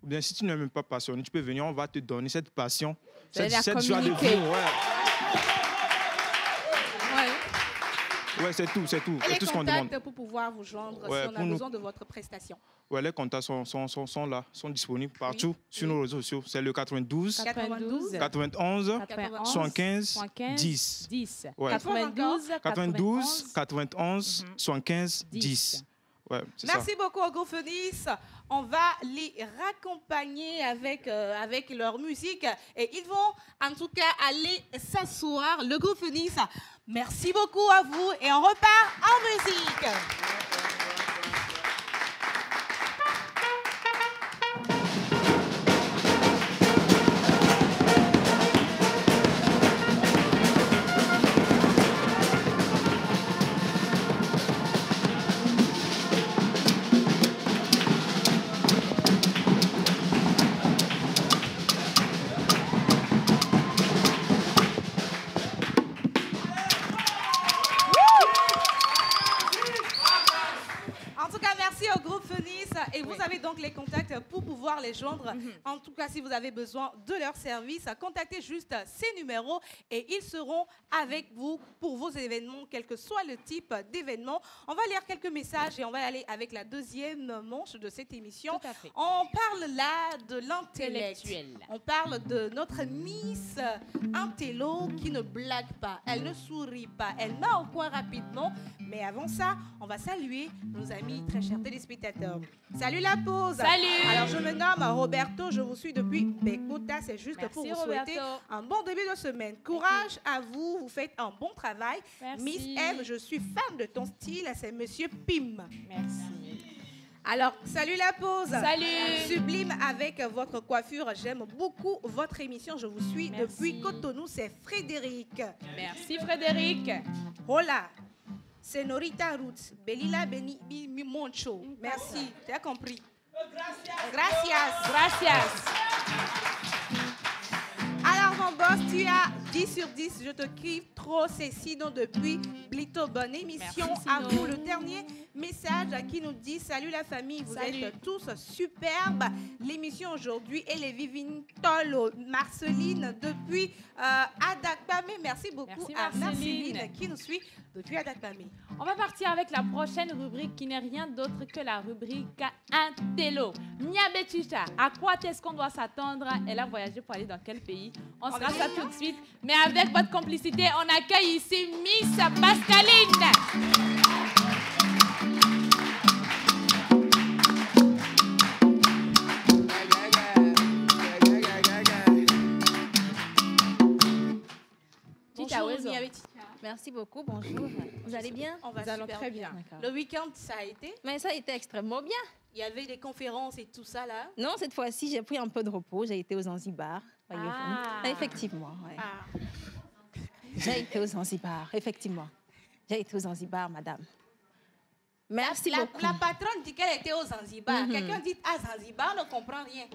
Ou bien si tu n'es même pas passionné, tu peux venir, on va te donner cette passion, cette joie de vivre. Ouais, c'est tout, c'est tout. Et les tout ce qu'on demande. contacts pour pouvoir vous joindre si on a besoin de votre prestation? Ouais, les contacts sont là, sont disponibles partout sur nos réseaux sociaux. C'est le 92, 91, 75, 10. Ouais. 92, 91, 75, 10. Ouais, merci beaucoup au groupe Phoenix. On va les raccompagner avec leur musique et ils vont en tout cas aller s'asseoir. Le groupe Phoenix, merci beaucoup à vous et on repart en musique. Et vous avez donc les contacts pour pouvoir les joindre. En tout cas, si vous avez besoin de leur service, contactez juste ces numéros et ils seront avec vous pour vos événements, quel que soit le type d'événement. On va lire quelques messages et on va aller avec la deuxième manche de cette émission. Tout à fait. On parle là de l'intellect. On parle de notre Miss Intello qui ne blague pas, elle ne sourit pas, elle met au point rapidement. Mais avant ça, on va saluer nos amis très chers téléspectateurs. Salut la pause. Salut. Alors je me nomme Roberto, je vous suis depuis Bekuta. C'est juste Merci, pour vous Roberto. souhaiter un bon début de semaine. Courage à vous, vous faites un bon travail. Merci. Miss M, je suis fan de ton style, c'est Monsieur Pim. Merci. Alors, salut la pause. Salut. Sublime avec votre coiffure. J'aime beaucoup votre émission. Je vous suis depuis Cotonou. C'est Frédéric. Merci Frédéric. Hola. Senorita Roots, Belila Beni Moncho. Merci, tu as compris. Gracias. Gracias. Alors, mon boss, tu as 10 sur 10. Je te kiffe trop. C'est Sino depuis Blito. Bonne émission. Merci, à Sino. vous. Le dernier message qui nous dit salut la famille. Vous êtes tous superbes. L'émission aujourd'hui est les Vivine Tolo. Marceline depuis Adakpame. Merci beaucoup Merci, à Marceline. Marceline qui nous suit depuis Adakpame. On va partir avec la prochaine rubrique qui n'est rien d'autre que la rubrique Intello. Mia Betchicha, à quoi est-ce qu'on doit s'attendre? Elle a voyagé pour aller dans quel pays? On sera ça tout de suite. Mais avec votre complicité, on accueille ici Miss Pascaline. Bonjour, Mia Betchicha. Merci beaucoup, bonjour. Vous allez bien? On va Nous allons super très bien. Le week-end, ça a été? Mais ça a été extrêmement bien. Il y avait des conférences et tout ça là? Non, cette fois-ci, j'ai pris un peu de repos. J'ai été aux Zanzibar. voyez-vous. Ah. Effectivement, ouais. Ah. J'ai été aux Zanzibar, effectivement. J'ai été aux Zanzibar, madame. Merci beaucoup. La patronne dit qu'elle était aux Zanzibar. Quelqu'un dit à Zanzibar, ne comprend rien.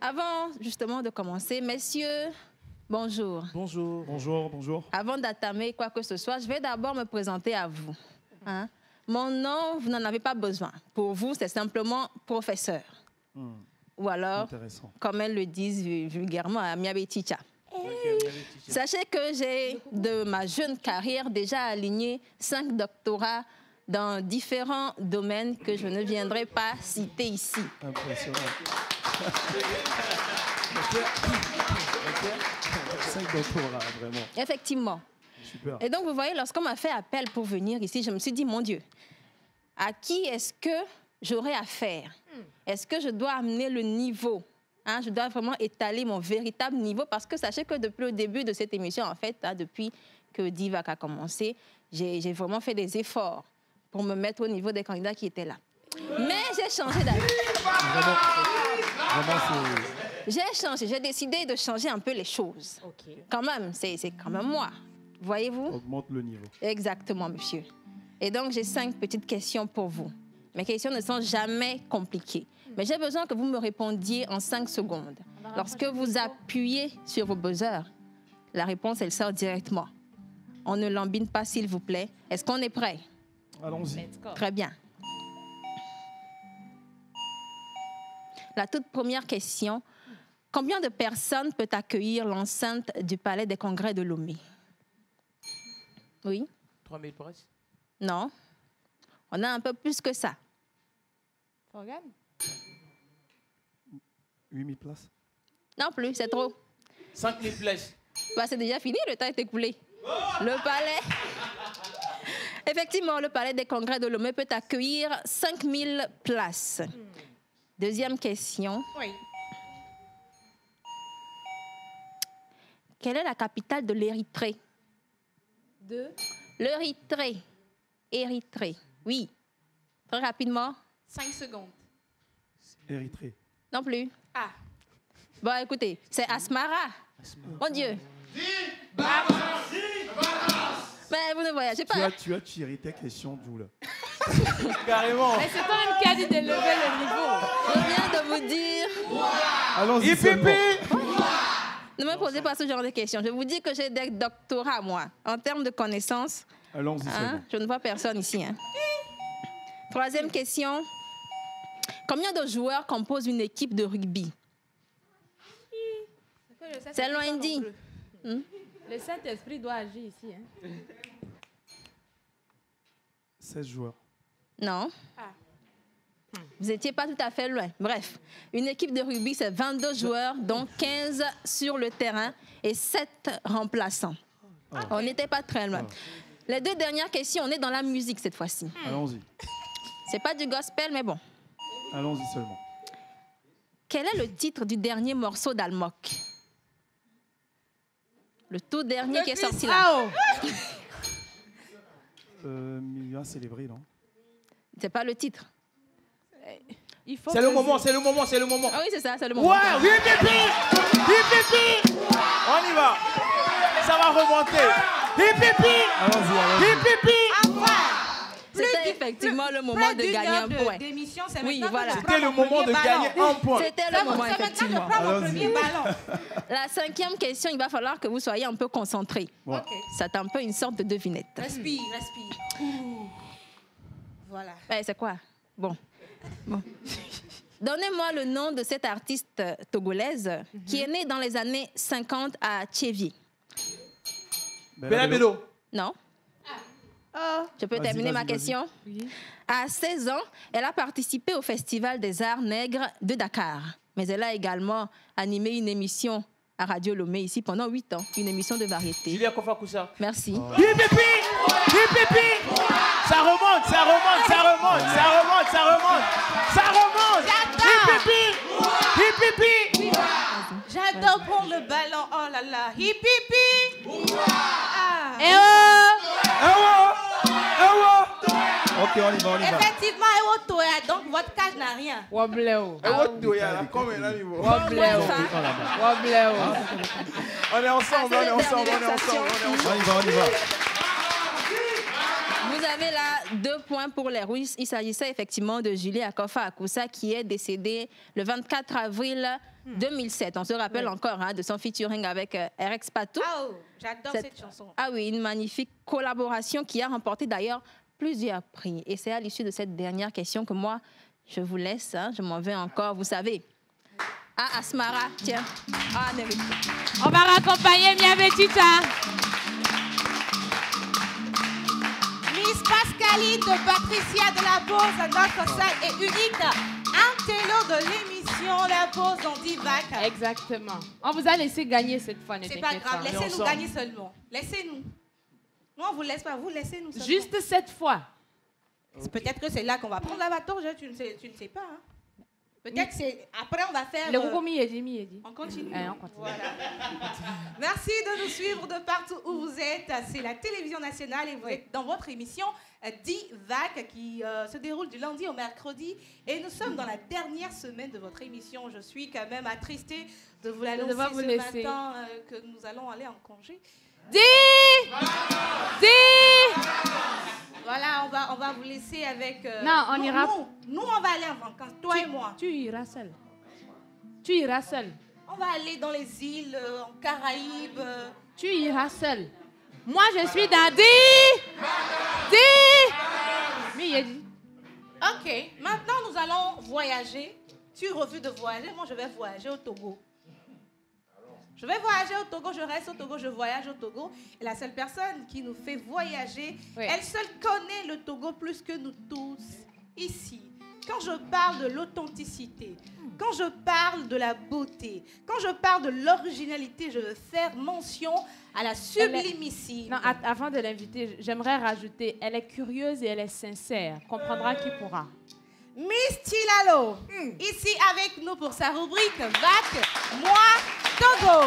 Avant, justement, de commencer, messieurs, bonjour. Bonjour. Bonjour, bonjour. Avant d'attamer quoi que ce soit, je vais d'abord me présenter à vous. Hein? Mon nom, vous n'en avez pas besoin. Pour vous, c'est simplement professeur. Ou alors, comme elles le disent vulgairement, à Mia Betchicha. Sachez que j'ai, de ma jeune carrière, déjà aligné 5 doctorats dans différents domaines que je ne viendrai pas citer ici. Impressionnant. 5 doctorats, vraiment. Effectivement. Super. Et donc, vous voyez, lorsqu'on m'a fait appel pour venir ici, je me suis dit, mon Dieu, à qui est-ce que j'aurai affaire? Est-ce que je dois amener le niveau? Hein, je dois vraiment étaler mon véritable niveau parce que sachez que depuis le début de cette émission, en fait, hein, depuis que Divac a commencé, j'ai vraiment fait des efforts pour me mettre au niveau des candidats qui étaient là. Mais j'ai changé d'avis. J'ai changé, j'ai décidé de changer un peu les choses. Quand même, c'est quand même moi. Voyez-vous? Augmente le niveau. Exactement, monsieur. Et donc, j'ai 5 petites questions pour vous. Mes questions ne sont jamais compliquées. Mais j'ai besoin que vous me répondiez en 5 secondes. Lorsque vous appuyez sur vos buzzers, la réponse, elle sort directement. On ne lambine pas, s'il vous plaît. Est-ce qu'on est prêt? Allons-y. Très bien. La toute première question. Combien de personnes peut accueillir l'enceinte du Palais des Congrès de Lomé? Oui? 3000 presque. Non. On a un peu plus que ça. 8000 places. Non plus, c'est trop. 5000 places. Bah, c'est déjà fini, le temps est écoulé. Le palais... Effectivement, le Palais des Congrès de Lomé peut accueillir 5000 places. Deuxième question. Oui. Quelle est la capitale de l'Érythrée? L'Érythrée. Érythrée. Oui. Très rapidement. 5 secondes. Érythrée. Non plus. Ah. Bon, écoutez, c'est Asmara. Mon Dieu. Mais vous ne voyagez pas. Tu as tiré tes questions d'où là? Carrément. Mais c'est toi-même qui a dit d'élever le niveau. Je viens de vous dire. Allons-y seulement. Ne me posez pas ce genre de questions. Je vous dis que j'ai des doctorats, moi. En termes de connaissances, allons-y seulement. Je ne vois personne ici. Hein. Troisième question. Combien de joueurs composent une équipe de rugby? C'est loin dit. Le Saint-Esprit doit agir ici. Hein. 16 joueurs. Non. Vous n'étiez pas tout à fait loin. Bref, une équipe de rugby, c'est 22 joueurs, dont 15 sur le terrain et 7 remplaçants. On n'était pas très loin. Les 2 dernières questions, on est dans la musique cette fois-ci. Allons-y. C'est pas du gospel, mais bon. Allons-y seulement. Quel est le titre du dernier morceau d'Almok? Le tout dernier qui est sorti là. Million célébré, non? C'est pas le titre. C'est le moment, c'est le moment, c'est le moment. Ah oui, c'est ça, c'est le moment. Ouais, oui, pipi. On y va. Ça va remonter. Hip hip hip. Hip hip hip. C'était effectivement le moment de gagner un point. Oui, voilà. C'était le moment de gagner un point. C'était le moment, effectivement. Je prends mon premier ballon. La 5e question, il va falloir que vous soyez un peu concentrés. Ok. C'est un peu une sorte de devinette. Respire, respire. Voilà. C'est quoi? Bon. Donnez-moi le nom de cette artiste togolaise qui est née dans les années 50 à Tchévier. Bella Bello. Non. Je peux terminer ma question? Oui. À 16 ans, elle a participé au Festival des Arts Nègres de Dakar. Mais elle a également animé une émission à Radio Lomé ici pendant 8 ans, une émission de variété. Julia Kofa-Koussa. Merci. Hip hip hip. Hip hip hip. Ça remonte, ça remonte, ça remonte, ça remonte, ça remonte. Ça remonte. Hip hip hip. Hip hip hip. J'adore prendre le ballon. Oh là là. Hip hip hip. Eh oh. Ok, on y va, on y va. Effectivement, donc votre cage n'a rien. On est ensemble, on est ensemble, on est ensemble. On y va, on y va. Vous avez là 2 points pour les Russes. Il s'agissait effectivement de Julie Akofa-Akoussa qui est décédée le 24 avril 2007. On se rappelle encore de son featuring avec Eric Spatou. Oh, j'adore cette chanson. Ah oui, une magnifique collaboration qui a remporté d'ailleurs plusieurs prix. Et c'est à l'issue de cette dernière question que moi, je vous laisse. Je m'en vais encore, vous savez. Ah, Asmara, tiens. Ah, Nérite. On va raccompagner Mia Betita. Miss Pascaline de Patricia de la Pause, notre salle est unique. Un télo de l'émission La Pause en Divac. Exactement. On vous a laissé gagner cette fois, ne t'inquiète pas. C'est pas grave, laissez-nous gagner seulement. Laissez-nous. Non, on ne vous laisse pas, vous laissez-nous seulement. Juste cette fois. Peut-être que c'est là qu'on va prendre la bâton, tu ne sais pas. Hein. Peut-être que c'est... Après, on va faire... Le Miedi. On continue. On continue. Voilà. Merci de nous suivre de partout où vous êtes. C'est la télévision nationale et vous êtes dans votre émission Divac qui se déroule du lundi au mercredi. Et nous sommes dans la dernière semaine de votre émission. Je suis quand même attristée de vous l'annoncer ce matin que nous allons aller en congé. Voilà, on va vous laisser avec... non, on ira... Nous, on va aller en vacances, toi et moi. Tu iras seul. Tu iras seul. On va aller dans les îles, en Caraïbes. Tu iras seul. Moi, je suis dans Miedi. Ok, maintenant, nous allons voyager. Tu refuses de voyager, moi, je vais voyager au Togo. Je vais voyager au Togo, je reste au Togo, je voyage au Togo. Et la seule personne qui nous fait voyager, elle seule connaît le Togo plus que nous tous ici. Quand je parle de l'authenticité, quand je parle de la beauté, quand je parle de l'originalité, je veux faire mention à la sublimissime. Non, avant de l'inviter, j'aimerais rajouter, elle est curieuse et elle est sincère. Comprendra qui pourra. Miss Tilalo, ici avec nous pour sa rubrique VAC, moi, Togo.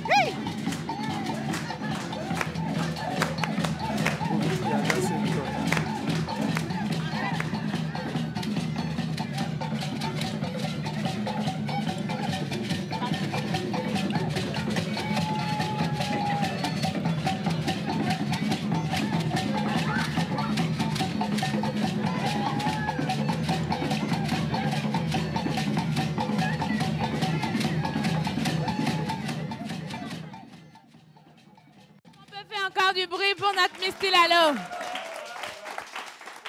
Hey. Du bruit pour notre Miss Tilalo.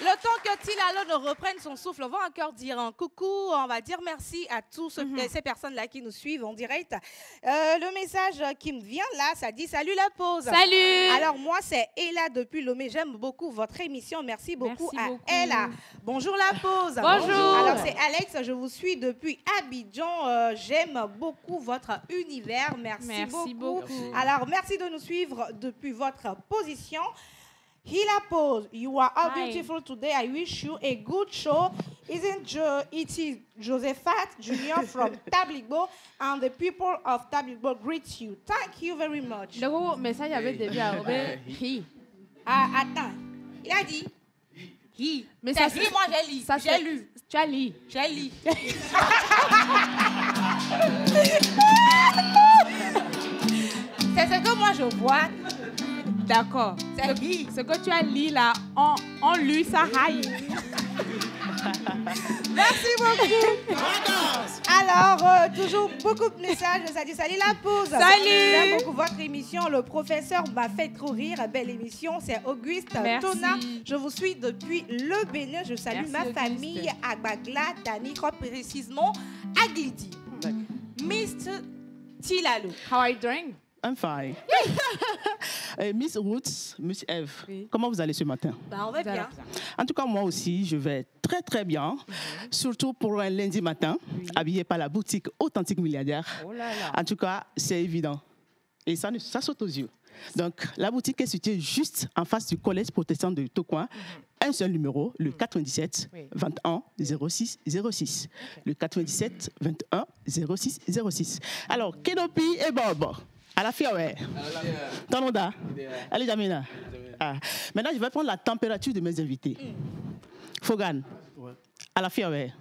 Le temps que Tilalo ne reprenne son souffle, on va encore dire un coucou, on va dire merci à tous ces personnes-là qui nous suivent en direct. Le message qui me vient là, ça dit « Salut la pause ». Salut. Alors moi, c'est Ella depuis Lomé. J'aime beaucoup votre émission. Merci beaucoup à Ella. Bonjour la pause. Bonjour. Alors c'est Alex, je vous suis depuis Abidjan. J'aime beaucoup votre univers. Merci beaucoup. Alors merci de nous suivre depuis votre position. Hila Pose, you are all beautiful today. I wish you a good show. It is Josephat Jr. from Tabligbo, and the people of Tabligbo greet you. Thank you very much. Le message avait déjà attends, il a dit Qui? Mais ça, ça, moi j'ai lu. J'ai lu. Tu as lu. J'ai lu. C'est ce que moi je vois. D'accord. Ce que tu as lu là, on lit ça aille. Merci beaucoup. Alors, toujours beaucoup de messages. Ça dit salut la pause. Salut. J'aime beaucoup votre émission. Le professeur m'a fait trop rire. Belle émission. C'est Auguste Tona. Je vous suis depuis le Bénin. Je salue ma famille à Bagla, Dani, précisément à Glidi. Mr. Tilalo. How are you doing? I'm fine. Miss Roots, Miss Eve, comment vous allez ce matin? On va bien. En tout cas, moi aussi, je vais très très bien. Surtout pour un lundi matin, habillé par la boutique Authentique Milliardaire. Oh là là. En tout cas, c'est évident. Et ça saute aux yeux. Donc, la boutique est située juste en face du collège protestant de Tocoin. Un seul numéro, le 97 21 06 06. Le 97 21 06 06. Alors, Kenopi et Bob. À la fille, ouais. Tanoda. Allez, Jamina. Maintenant, je vais prendre la température de mes invités. Fogan. Ouais. À la fille, ouais.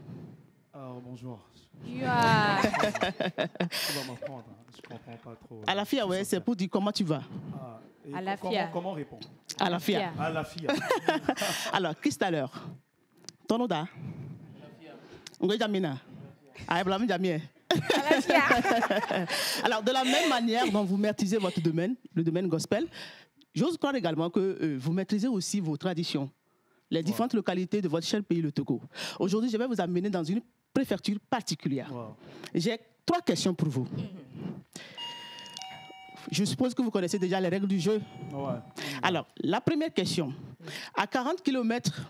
Alors, bonjour. Tu vas m'apprendre. Je comprends pas trop. À la fille, ouais, c'est pour dire comment tu vas. À la fille. Comment répondre? À la fille. À la fille. Alors, Christaler. Tanoda. Ngwe Jamina. Ah, Ibrahim Jamie. Alors, de la même manière dont vous maîtrisez votre domaine, le domaine gospel, j'ose croire également que vous maîtrisez aussi vos traditions, les différentes localités de votre cher pays, le Togo. Aujourd'hui, je vais vous amener dans une préfecture particulière. J'ai 3 questions pour vous. Je suppose que vous connaissez déjà les règles du jeu. Alors, la première question. À 40 km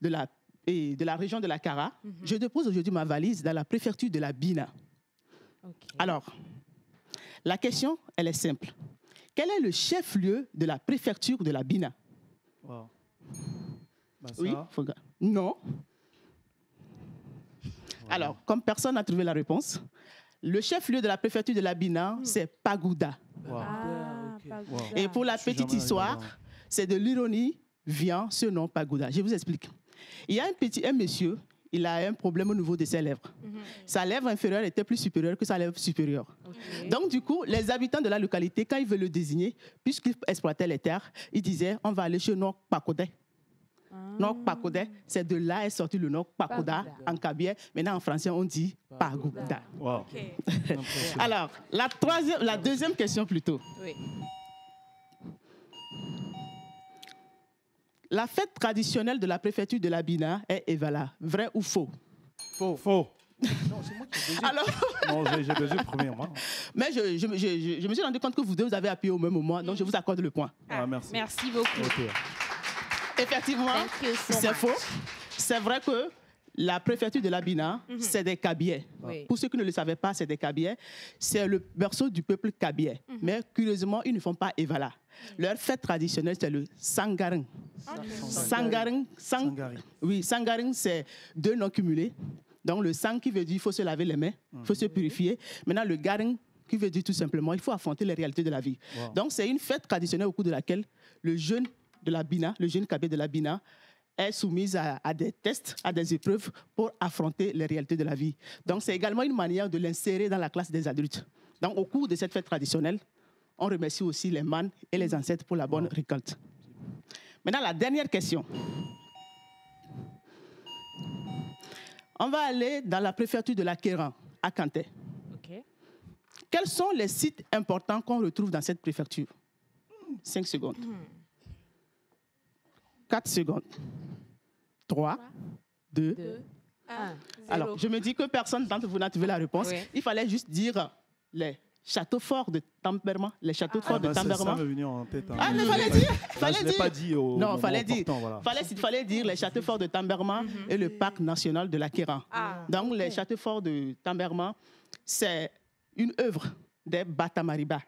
de la région de la Kara, je dépose aujourd'hui ma valise dans la préfecture de la Bina. Alors, la question, elle est simple. Quel est le chef-lieu de la préfecture de la Bina? Oui, non. Alors, comme personne n'a trouvé la réponse, le chef-lieu de la préfecture de la Bina, c'est Pagouda. Et pour la petite histoire, c'est de l'ironie vient ce nom Pagouda. Je vous explique. Il y a un monsieur, il a un problème au niveau de ses lèvres. Sa lèvre inférieure était plus supérieure que sa lèvre supérieure. Donc, du coup, les habitants de la localité, quand ils veulent le désigner, puisqu'ils exploitaient les terres, ils disaient on va aller chez Nok Pakodé. Nok Pakodé, c'est de là est sorti le Nok Pakoda en Kabye. Maintenant, en français, on dit Pagouda. Alors, la deuxième question plutôt. Oui. La fête traditionnelle de la préfecture de la Bina est Evala. Vrai ou faux? Faux. Non, c'est moi qui ai baisé. Alors... Non, j'ai baisé premièrement. Mais je me suis rendu compte que vous deux, vous avez appuyé au même moment, donc je vous accorde le point. Merci. Merci beaucoup. Effectivement, c'est faux. C'est vrai que la préfecture de la Bina, c'est des Kabyais. Pour ceux qui ne le savaient pas, c'est des Kabyais. C'est le berceau du peuple Kabyais. Mais curieusement, ils ne font pas Evala. Leur fête traditionnelle, c'est le Sangaring. Sangaring, c'est 2 noms cumulés. Donc, le sang qui veut dire qu'il faut se laver les mains, il faut se purifier. Maintenant, le garing qui veut dire tout simplement il faut affronter les réalités de la vie. Donc, c'est une fête traditionnelle au cours de laquelle le jeune de la Bina, le jeune Kabyais de la Bina, est soumise à des tests, à des épreuves pour affronter les réalités de la vie. Donc, c'est également une manière de l'insérer dans la classe des adultes. Donc, au cours de cette fête traditionnelle, on remercie aussi les mânes et les ancêtres pour la bonne récolte. Maintenant, la dernière question. On va aller dans la préfecture de la Kéran, à Kanté. Quels sont les sites importants qu'on retrouve dans cette préfecture? 5 secondes. 4 secondes. 3, 2, 1. Alors, je me dis que personne d'entre vous n'a trouvé la réponse. Il fallait juste dire les châteaux forts de Tamberma. Les châteaux forts de Tamberma. Ça m'est venu en tête. Ah, mais fallait dire. Je ne l'ai pas dit au non, fallait dire. Voilà. Fallait dire les châteaux forts de Tamberma et le parc national de la Kéran. Donc, les châteaux forts de Tamberma, c'est une œuvre des Batamariba.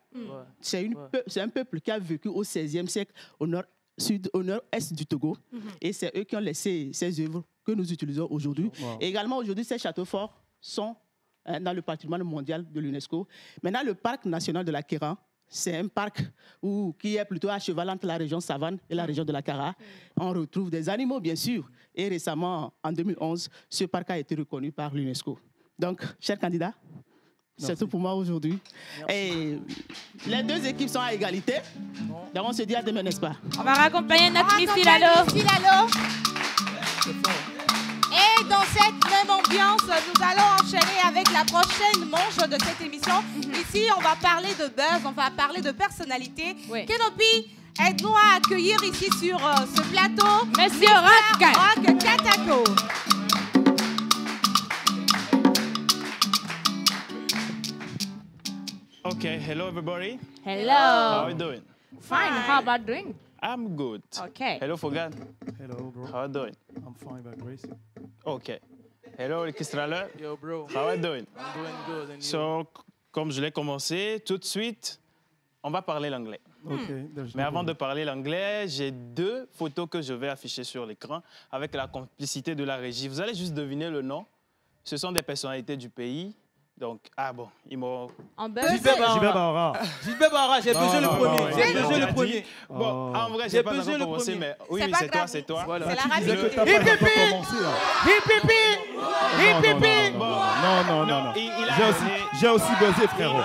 C'est un peuple qui a vécu au XVIe siècle au nord-est du Togo. Et c'est eux qui ont laissé ces œuvres que nous utilisons aujourd'hui. Et également, aujourd'hui, ces châteaux forts sont dans le patrimoine mondial de l'UNESCO. Maintenant, le parc national de la Kéran, c'est un parc qui est plutôt à cheval entre la région Savane et la région de la Cara. On retrouve des animaux, bien sûr. Et récemment, en 2011, ce parc a été reconnu par l'UNESCO. Donc, chers candidats, c'est tout pour moi aujourd'hui. Et les deux équipes sont à égalité. Donc, on se dit à demain, n'est-ce pas? On va raccompagner notre Miss Filalo. Et dans cette même ambiance, nous allons enchaîner avec la prochaine manche de cette émission. Ici, on va parler de buzz, on va parler de personnalité. Kenopi, aide-nous à accueillir ici sur ce plateau Monsieur Rock. Rock Katako. Okay, hello everybody. Hello. How are you doing? Fine. How about doing? I'm good. Okay. Hello Fogan. Hello, bro. How are you doing? I'm fine, by grace. Okay. Hello Kistrala. Yo, bro. How are you doing? I'm doing good. And you? So, comme je l'ai commencé, tout de suite, on va parler l'anglais. Okay, Mais avant de parler l'anglais, j'ai deux photos que je vais afficher sur l'écran avec la complicité de la régie. Vous allez juste deviner le nom. Ce sont des personnalités du pays. Donc, ah bon, ils m'ont... Gilbert Bahora. Gilbert Bahora, j'ai besoin le premier. J'ai besoin le premier. Bon, en vrai, j'ai pas encore commencé, mais oui, c'est toi, c'est toi. Voilà. C'est la rapidité. Hip hip hip. Hip hip hip. Non. J'ai aussi buzzé, frérot.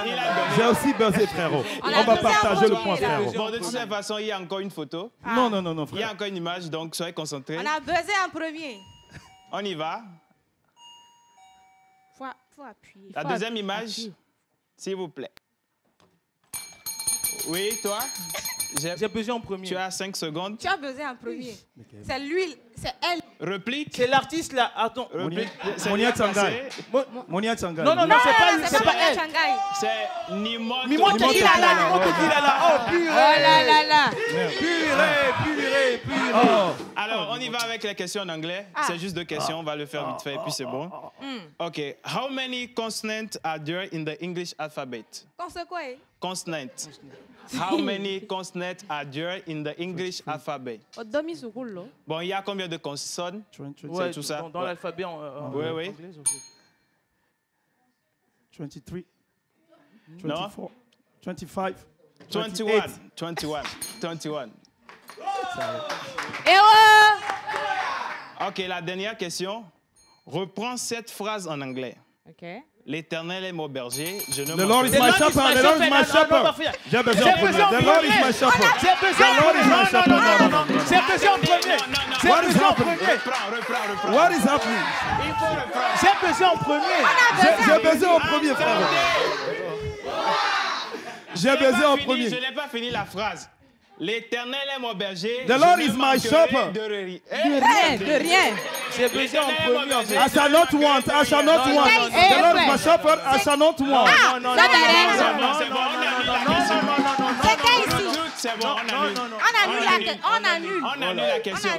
J'ai aussi buzzé, frérot. On va partager le point, frérot. Bon, de toute façon, il y a encore une photo. Non, frère. Il y a encore une image, donc soyez concentrés. On a buzzé en premier. On y va. Faut appuyer. La deuxième image, s'il vous plaît. Oui, toi? J'ai besoin en premier. Tu as 5 secondes. Tu as buzzé en premier. C'est lui, c'est elle. Réplique. C'est l'artiste là. Attends. Monia Tsangai. Monia Tsangai. Non, c'est pas elle. C'est Nimon. Mimon Tekilala. Oh, purée. Oh là là. Purée. Alors, on y va avec les questions en anglais. C'est juste 2 questions. On va le faire vite fait et puis c'est bon. OK. How many consonants are there in the English alphabet? Consonants. How many consonants are there in the English alphabet? Bon, il y a combien de consonnes? Ouais, tout ça. dans l'alphabet oui. anglais. 23. Non. 25. 21. OK, la dernière question. Reprends cette phrase en anglais. OK. L'Éternel est mon berger, je ne The Lord is my shepherd. The Lord is my shepherd. J'ai besoin en premier. The Lord is my shepherd. J'ai besoin en premier. What is happening? J'ai besoin en premier. J'ai besoin en premier, frère. J'ai besoin en premier. Je n'ai pas fini la phrase. L'Éternel est mon berger. The Lord is my shepherd. De rien. J'ai besoin en premier. I shall not want. The Lord is my shepherd. I shall not want. C'est bon, on annule la question.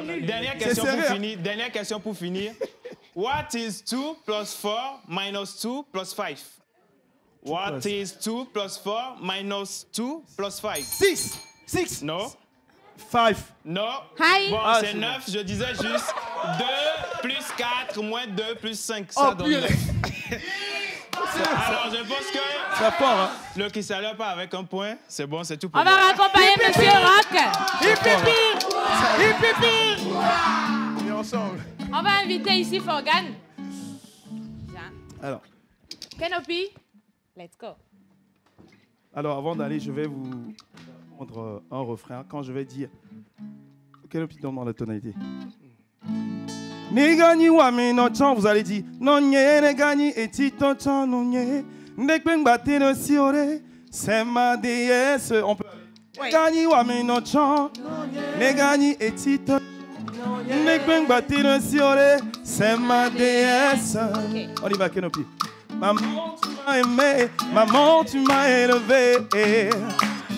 Dernière question pour finir. What is 2 plus 4 minus 2 plus 5? What is 2 plus 4 minus 2 plus 5? 6. Non. 5. Non. Bon, c'est 9. Je disais juste 2 plus 4 moins 2 plus 5. Ça donne 9. Alors, je pense que ça part, hein? Le Kisala part avec un point. C'est bon, c'est tout pour moi. On va raccompagner Monsieur Rock. Et ensemble. On va inviter ici Forgan. Alors. Kenopi, let's go. Alors, avant d'aller, je vais vous prendre un refrain. Quand je vais dire, Kenopi donne dans la tonalité. Negani wa me no chan, vous allez dire non nye negani eti ton chan non nye nekben batte no siore c'est ma déesse. On peut negani wa me no chan negani eti ton nekben batte no siore c'est ma déesse. On y va, Kenopi. Maman tu m'as aimé, maman tu m'as élevé.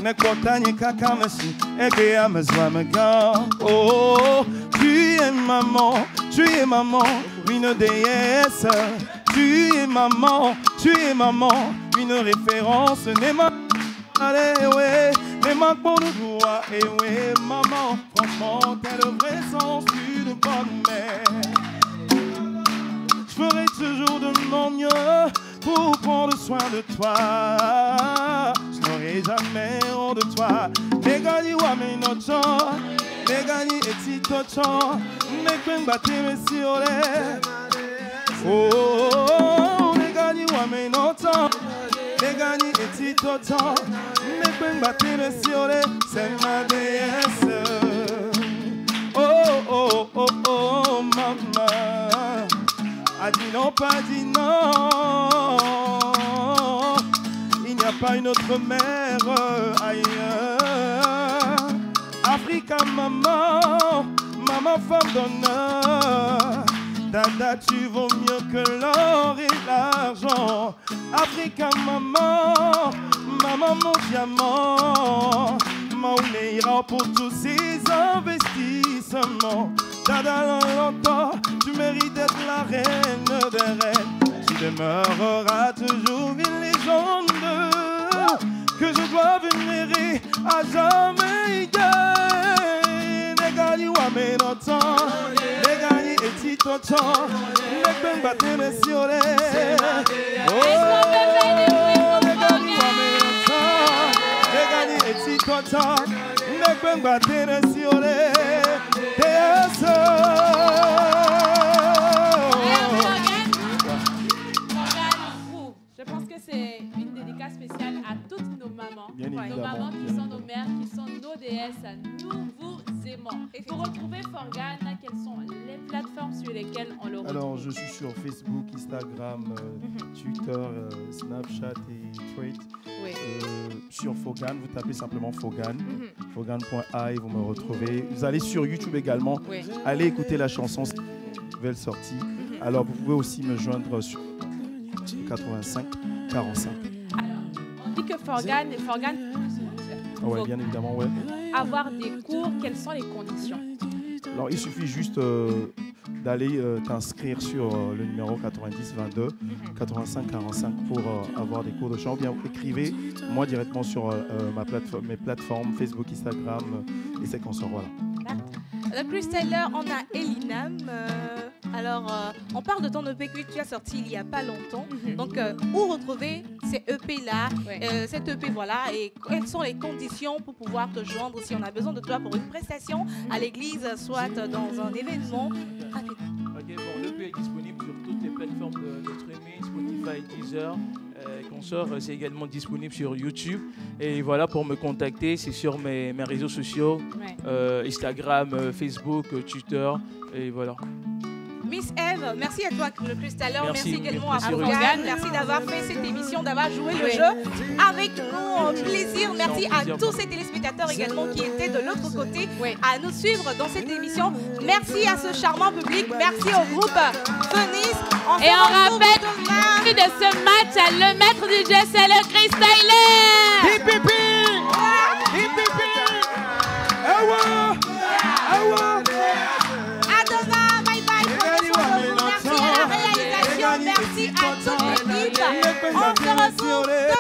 Nekotanye kakamasi eke amazwa magan. Oh, tu es maman, une déesse. Tu es maman, une référence. Nema, allez ouais, nema pour nous voir. Et ouais, maman, franchement, t'as le vrai sens d'une bonne mère. Je ferai toujours de mon mieux pour prendre soin de toi. Je n'aurai serai jamais honte de toi. Negani wa me nocho, negani eti tocho, nekwen bate me siole. Oh, negani wa me nocho, negani eti tocho, nekwen bate me siole. C'est ma déesse. Oh, oh, oh, oh, maman. A dit non, pas dit non. Il n'y a pas une autre mère ailleurs. Africa, maman, maman, femme d'honneur. Dada, tu vaux mieux que l'or et l'argent. Africa, maman, maman, mon diamant. Maoulé ira pour tous ces investissements. Dada, longtemps, tu mérites d'être la reine des reines. Tu demeureras toujours une légende que je dois vénérer à jamais. Negani wa me notan, negani eti totan, nekben bate me siole. Oh, negani wa me notan, negani eti totan, nekben bate me siole. Je pense que c'est une dédicace spéciale à toutes nos mamans. Nos mamans qui sont nos mères, qui sont nos déesses. Nous vous aimons. Et pour retrouver Forgan, quelles sont les plateformes sur lesquelles on le retrouve? Alors, je suis sur Facebook, Instagram, Twitter, Snapchat et Thread. Oui. Sur Forgan, vous tapez simplement Forgan, Forgan.ai, vous me retrouvez. Vous allez sur YouTube également. Oui. Allez écouter la chanson, c'est une nouvelle sortie. Alors, vous pouvez aussi me joindre sur 85 45. Alors, on dit que Forgan Ouais, bien évidemment, ouais. Avoir des cours, quelles sont les conditions? Alors, il suffit juste d'aller t'inscrire sur le numéro 90 22 85 45 pour avoir des cours de chant. Bien, écrivez moi directement sur mes plateformes Facebook, Instagram et c'est qu'on sort. Voilà. Le freestyler, on a Elinam. Alors, on parle de ton EP que tu as sorti il n'y a pas longtemps. Donc, où retrouver ces EP-là, cet EP, voilà, et quelles sont les conditions pour pouvoir te joindre si on a besoin de toi pour une prestation à l'église, soit dans un événement. Ok, bon, l'EP est disponible sur toutes les plateformes de streaming, Spotify, Deezer. Consort, c'est également disponible sur YouTube. Et voilà, pour me contacter, c'est sur mes réseaux sociaux, Instagram, Facebook, Twitter, et voilà. Miss Eve, merci à toi le freestyler, merci également à Forgan, merci d'avoir fait cette émission, d'avoir joué le jeu avec nous, plaisir. Merci à tous ces téléspectateurs également qui étaient de l'autre côté à nous suivre dans cette émission. Merci à ce charmant public, merci au groupe Phoenix. Et on rappelle de ce match, le maître du jeu, c'est le freestyler. Hip hip hip! Hip hip hip! Awa! Awa! À demain, bye bye. Merci à la réalisation, merci à toute l'équipe. On se retrouve demain.